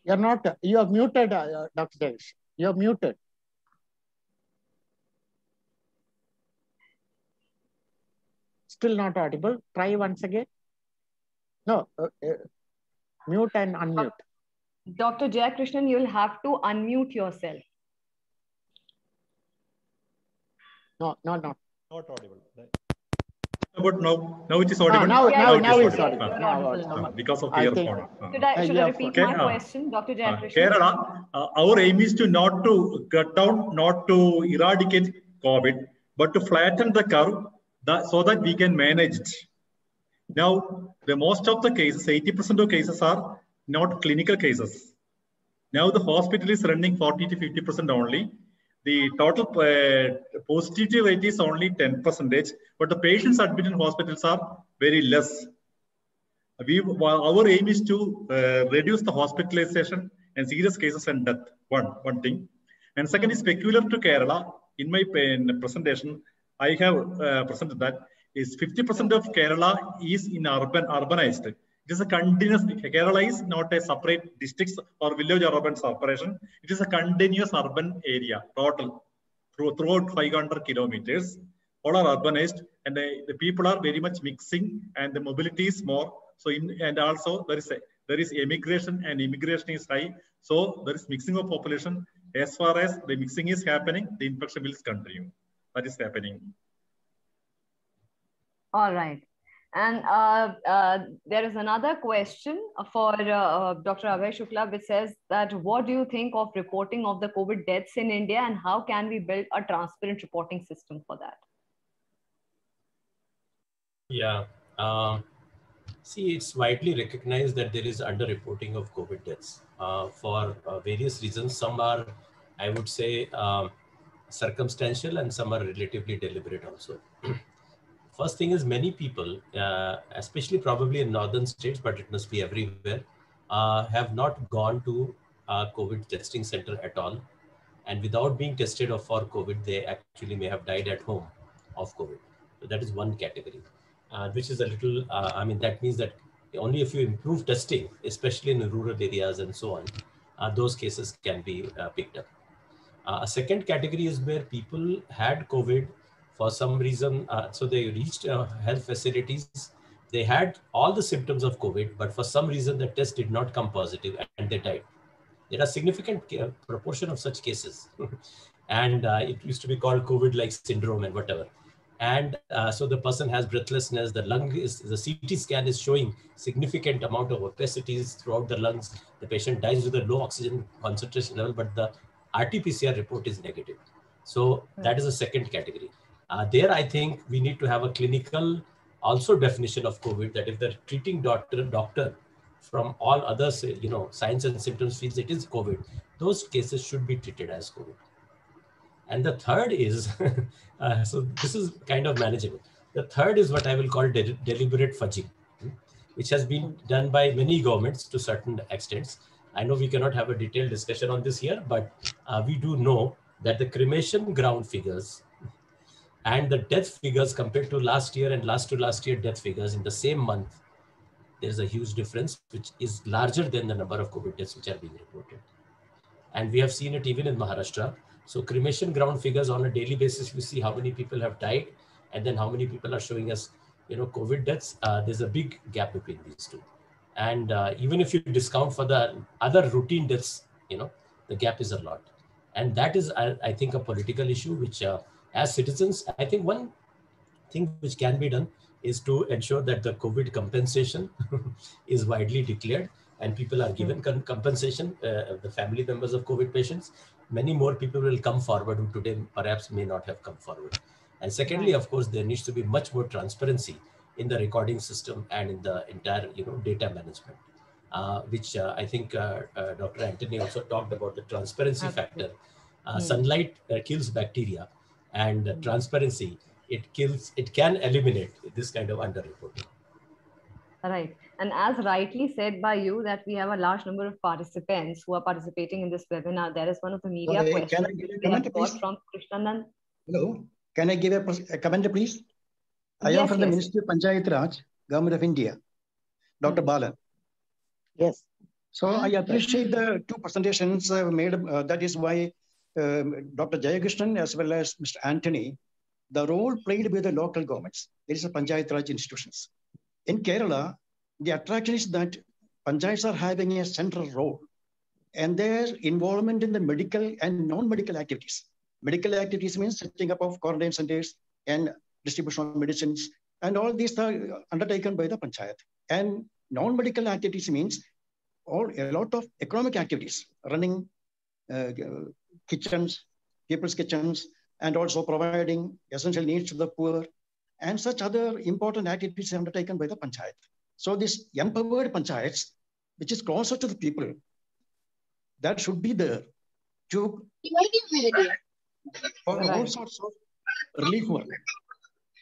You are muted, Dr. Jayesh. You are muted. Still not audible. Try once again. No, mute and unmute. Dr. Jaya Krishnan, you'll have to unmute yourself. No. Not audible. But now it is audible. Now it's audible. Because of the earphone. Should I repeat my question, Dr. Jaya Krishnan? Kerala, our aim is to not to cut down, not to eradicate COVID, but to flatten the curve so that we can manage it. Now, the most of the cases, 80% of cases are not clinical cases. Now the hospital is running 40 to 50% only. The total positivity rate is only 10%, but the patients admitted in hospitals are very less. Our aim is to reduce the hospitalization and serious cases and death, one thing. And second is peculiar to Kerala. In my presentation, I have presented that is 50% of Kerala is in urbanized. It is a continuous, Kerala is not a separate districts or village or urban separation. It is a continuous urban area, total, throughout 500 kilometers. All are urbanized, and the people are very much mixing, and the mobility is more. So, and also there is immigration, and immigration is high. So there is mixing of population. As far as the mixing is happening, the infection will continue. That is happening. All right. And there is another question for Dr. Abhay Shukla, which says that what do you think of reporting of the COVID deaths in India, and how can we build a transparent reporting system for that? Yeah. See, it's widely recognized that there is underreporting of COVID deaths for various reasons. Some are, I would say, circumstantial, and some are relatively deliberate also. First thing is, many people, especially probably in northern states, but it must be everywhere, have not gone to a COVID testing center at all. And without being tested for COVID, they actually may have died at home of COVID. So that is one category, which is a little, that means that only if you improve testing, especially in rural areas and so on, those cases can be picked up. A second category is where people had COVID for some reason, so they reached health facilities. They had all the symptoms of COVID, but for some reason the test did not come positive and they died. There are significant proportion of such cases. And it used to be called COVID-like syndrome and whatever. And so the person has breathlessness, the CT scan is showing significant amount of opacities throughout the lungs. The patient dies with a low oxygen concentration level, but the RT-PCR report is negative. So that is a second category. There, I think we need to have a clinical also definition of COVID, that if the treating doctor from all other, signs and symptoms feels it is COVID, those cases should be treated as COVID. And the third is, so this is kind of manageable. The third is what I will call deliberate fudging, which has been done by many governments to certain extents. I know we cannot have a detailed discussion on this here, but we do know that the cremation ground figures and the death figures compared to last year and last year death figures in the same month, there's a huge difference, which is larger than the number of COVID deaths which are being reported. And we have seen it even in Maharashtra. So cremation ground figures on a daily basis, we see how many people have died and then how many people are showing us, COVID deaths. There's a big gap between these two. And even if you discount for the other routine deaths, the gap is a lot. And that is, I think, a political issue, which as citizens, I think one thing which can be done is to ensure that the COVID compensation is widely declared and people are given compensation, the family members of COVID patients, many more people will come forward who today perhaps may not have come forward. And secondly, of course, there needs to be much more transparency in the recording system and in the entire, data management, which I think Dr. Antony also talked about the transparency factor. Sunlight kills bacteria, and transparency, it can eliminate this kind of underreporting. Right. And as rightly said by you, that we have a large number of participants who are participating in this webinar. There is one of the media questions can I give a comment, please? From Krishnanand. Hello. Can I give a comment, please? I am from the Ministry of Panchayat Raj, Government of India, Dr. Balan. Yes. So I appreciate the two presentations made. That is why Dr. Jayakrishnan as well as Mr. Antony, the role played by the local governments. There is a Panchayat Raj institutions. In Kerala, the attraction is that panchayats are having a central role, and their involvement in the medical and non-medical activities. Medical activities means setting up of quarantine centers and distribution of medicines, and all these are undertaken by the panchayat. And non-medical activities means a lot of economic activities, running kitchens, people's kitchens, and also providing essential needs to the poor, and such other important activities undertaken by the panchayat. So this empowered panchayats, which is closer to the people, that should be there to for all sorts of relief work.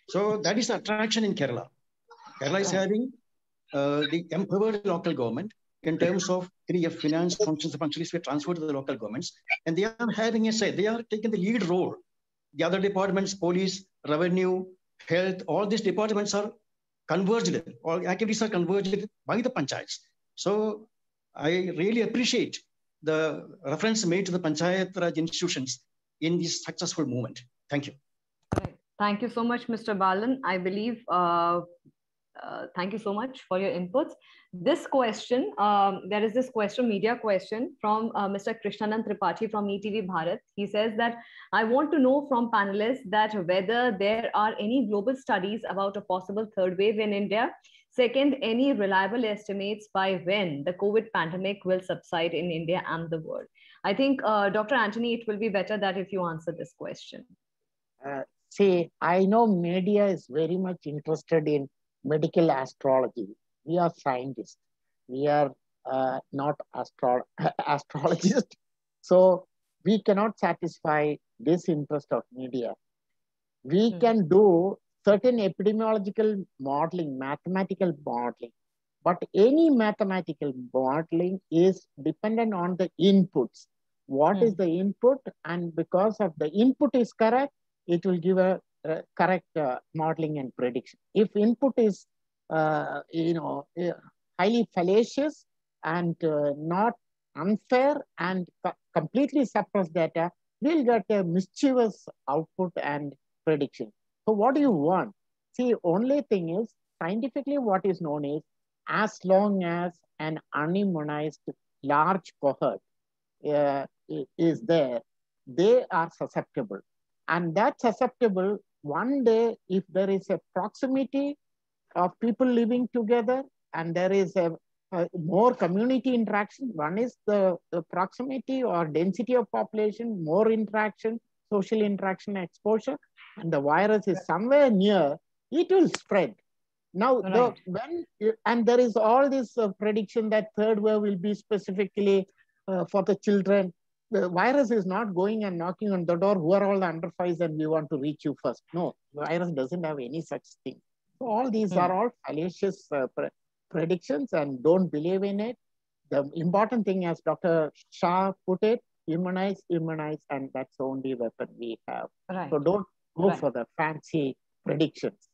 So that is the attraction in Kerala. Kerala is having the empowered local government in terms of finance functions were transferred to the local governments, and they are having a say. They are taking the lead role. The other departments, police, revenue, health, all these departments are converged. All activities are converged by the panchayats. So I really appreciate the reference made to the Panchayat Raj institutions in this successful movement. Thank you. Thank you so much, Mr. Balan. I believe, thank you so much for your inputs. This question, there is this question, media question from Mr. Krishnanand Tripathi from ETV Bharat. He says that, I want to know from panelists that whether there are any global studies about a possible third wave in India. Second, any reliable estimates by when the COVID pandemic will subside in India and the world? I think, Dr. Antony, it will be better that if you answer this question. See, I know media is very much interested in medical astrology. We are scientists. We are not astrologists. So we cannot satisfy this interest of media. We can do certain epidemiological modeling, mathematical modeling, but any mathematical modeling is dependent on the inputs. What is the input? And because of the input is correct, it will give a correct modeling and prediction. If input is, highly fallacious and not unfair and completely suppressed data, we'll get a mischievous output and prediction. So what do you want? See, only thing is, scientifically what is known is, as long as an unimmunized large cohort is there, they are susceptible. And that susceptible, one day, if there is a proximity of people living together and there is a more community interaction, one is the proximity or density of population, more interaction, social interaction, exposure, and the virus is somewhere near, it will spread. Now, and there is all this prediction that third wave will be specifically for the children. The virus is not going and knocking on the door, who are all the under 5s and we want to reach you first. No, the virus doesn't have any such thing. So all these are all fallacious predictions and don't believe in it. The important thing, as Dr. Shah put it, immunize, and that's the only weapon we have. Right. So don't go for the fancy predictions.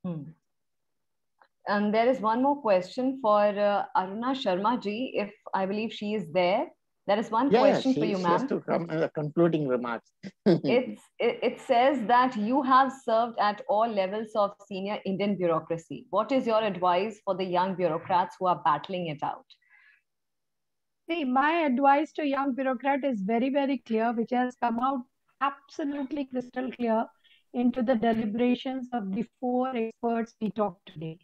And there is one more question for Aruna Sharma ji, if I believe she is there. There is one question for you, ma'am. She has to come concluding remarks. It says that you have served at all levels of senior Indian bureaucracy. What is your advice for the young bureaucrats who are battling it out? See, my advice to young bureaucrat is very, very clear, which has come out absolutely crystal clear into the deliberations of the 4 experts we talked today.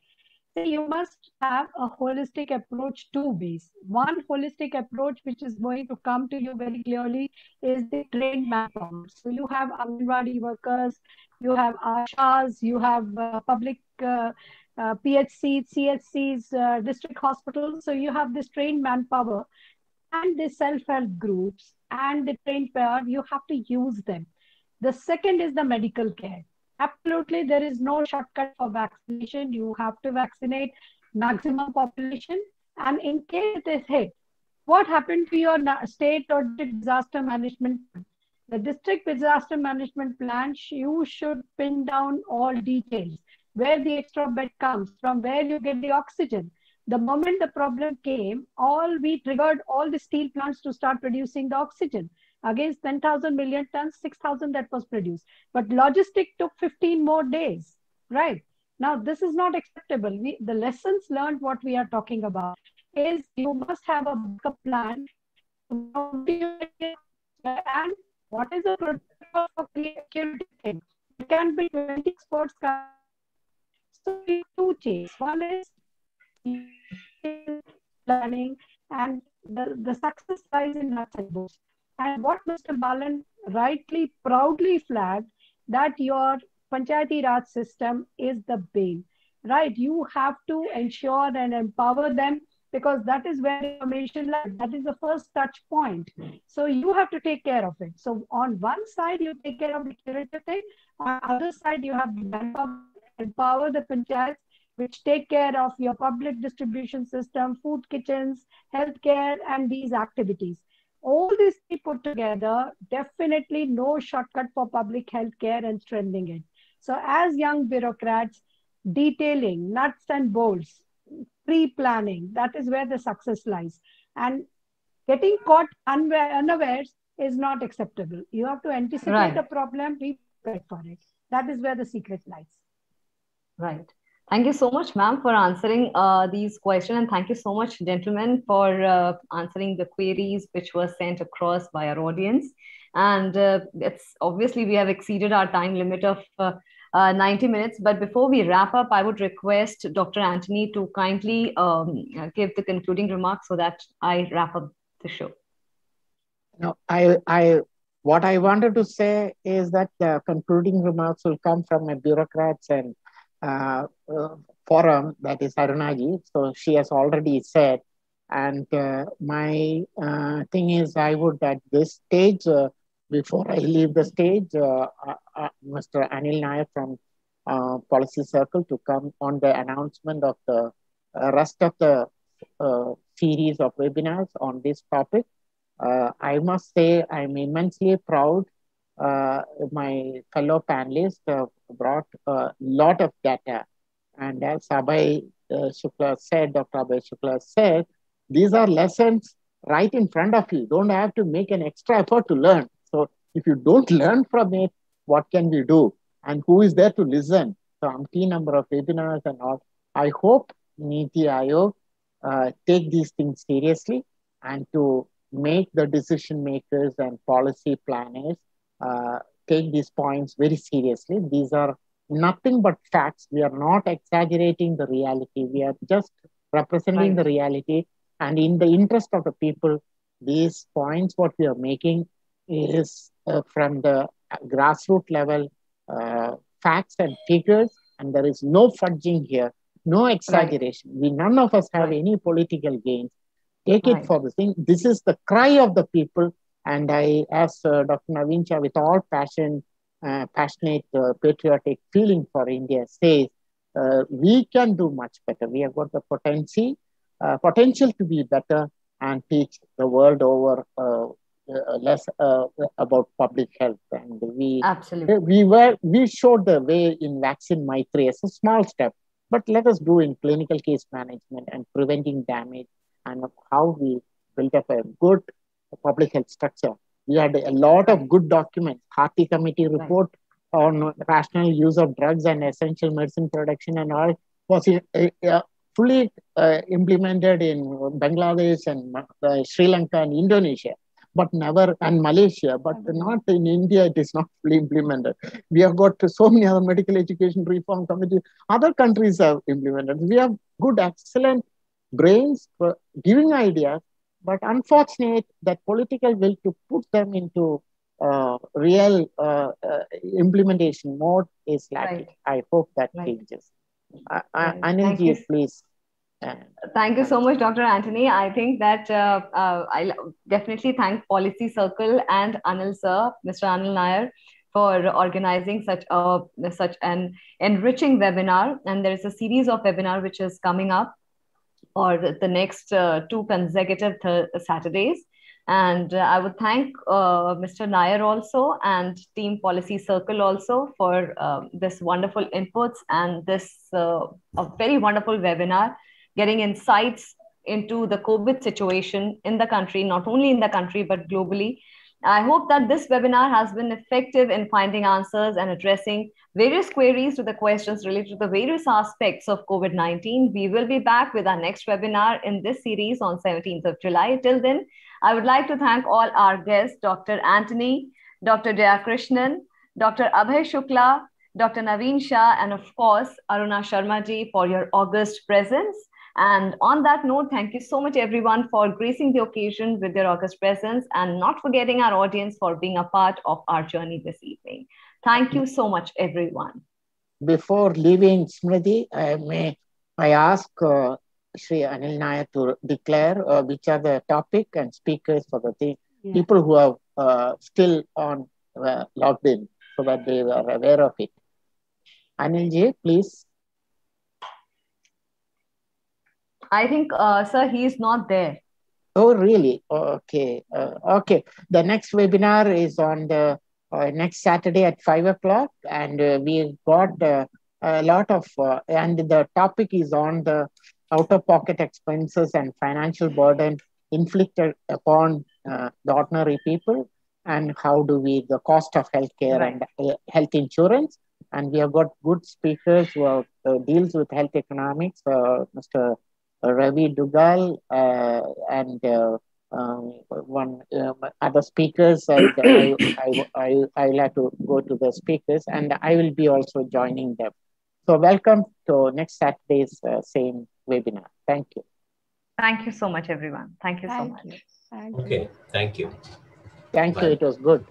You must have a holistic approach to these. One holistic approach which is going to come to you very clearly is the trained manpower. So you have Anganwadi workers, you have ASHAs, you have public PHCs, CHCs, district hospitals. So you have this trained manpower and the self-help groups and the trained power. You have to use them. The second is the medical care. Absolutely, there is no shortcut for vaccination. You have to vaccinate maximum population. And in case it is hit, what happened to your state or disaster management plan? The district disaster management plan, you should pin down all details, where the extra bed comes from, where you get the oxygen. The moment the problem came, we triggered all the steel plants to start producing the oxygen. Against 10,000 million tons, 6,000 that was produced. But logistic took 15 more days, right? Now, this is not acceptable. The lessons learned, what we are talking about, is you must have a backup plan. And what is the protocol for security thing? It can be 20 experts. So, two chains. One is planning, and the success lies in nuts and bolts. And what Mr. Balan rightly, proudly flagged, that your Panchayati Raj system is the bane, right? You have to ensure and empower them, because that is where information lies. That is the first touch point. So you have to take care of it. So on one side, you take care of the curative thing. On the other side, you have to empower the panchayats, which take care of your public distribution system, food kitchens, healthcare, and these activities. All these three put together, definitely no shortcut for public health care and strengthening it. So as young bureaucrats, detailing nuts and bolts, pre-planning, that is where the success lies. And getting caught unawares is not acceptable. You have to anticipate the problem, be prepared for it. That is where the secret lies. Right. Thank you so much, ma'am, for answering these questions. And thank you so much, gentlemen, for answering the queries which were sent across by our audience. And it's obviously we have exceeded our time limit of 90 minutes. But before we wrap up, I would request Dr. Antony to kindly give the concluding remarks so that I wrap up the show. No, what I wanted to say is that the concluding remarks will come from a bureaucrats and forum, that is Arunaji. So she has already said, and my thing is, I would at this stage, before I leave the stage, Mr. Anil Nayak from Policy Circle to come on the announcement of the rest of the series of webinars on this topic. I must say I'm immensely proud. My fellow panelists brought a lot of data. And as Abhay Shukla said, Dr. Abhay Shukla said, these are lessons right in front of you. Don't have to make an extra effort to learn. So if you don't learn from it, what can we do? And who is there to listen? So umpteen number of webinars and all. I hope Niti Aayog take these things seriously and to make the decision makers and policy planners take these points very seriously. These are nothing but facts. We are not exaggerating the reality. We are just representing the reality. And in the interest of the people, these points, what we are making is from the grassroots level, facts and figures, and there is no fudging here, no exaggeration. None of us have any political gains. Take it for the thing. This is the cry of the people. And I, as Dr. Naveen Jha, with all passion, passionate, patriotic feeling for India, says, we can do much better. We have got the potential to be better and teach the world over less about public health. And we showed the way in Vaccine Maitri as a small step, but let us do in clinical case management and preventing damage, and how we built up a good public health structure. We had a lot of good documents. Hati Committee report on rational use of drugs and essential medicine production and all was fully implemented in Bangladesh and Sri Lanka and Indonesia. but never, and Malaysia, but not in India, it is not fully implemented. We have got so many other medical education reform committees. Other countries have implemented. We have good, excellent brains for giving ideas, but unfortunate that political will to put them into real implementation mode is lacking. Right. I hope that changes. Anilji, please. Thank you so much, Dr. Antony. I think that I definitely thank Policy Circle and Anil sir, Mr. Anil Nair, for organizing such an enriching webinar. And there is a series of webinar which is coming up for the next 2 consecutive Saturdays. And I would thank Mr. Nair also and Team Policy Circle also for this wonderful inputs and this a very wonderful webinar, getting insights into the COVID situation in the country, not only in the country, but globally. I hope that this webinar has been effective in finding answers and addressing various queries to the questions related to the various aspects of COVID-19. We will be back with our next webinar in this series on 17th of July. Till then, I would like to thank all our guests, Dr. Antony, Dr. Jayakrishnan, Dr. Abhay Shukla, Dr. Naveen Shah, and of course, Aruna Sharma ji for your august presence. And on that note, thank you so much, everyone, for gracing the occasion with your august presence and not forgetting our audience for being a part of our journey this evening. Thank you so much, everyone. Before leaving, Smriti, I ask Shri Anil Nair to declare which are the topic and speakers for the people who are still on logged in so that they are aware of it. Anilji, please. I think, sir, he is not there. Oh, really? Okay. Okay. The next webinar is on the next Saturday at 5 o'clock. And we've got a lot of, and the topic is on the out-of-pocket expenses and financial burden inflicted upon the ordinary people. And how do we, the cost of healthcare and health insurance. And we have got good speakers who are, deals with health economics, Mr. Ravi Dugal and one other speakers. I'll have to go to the speakers and I will be also joining them. So welcome to next Saturday's same webinar. Thank you. Thank you so much, everyone. Thank you so much. Okay, thank you. Thank you. It was good.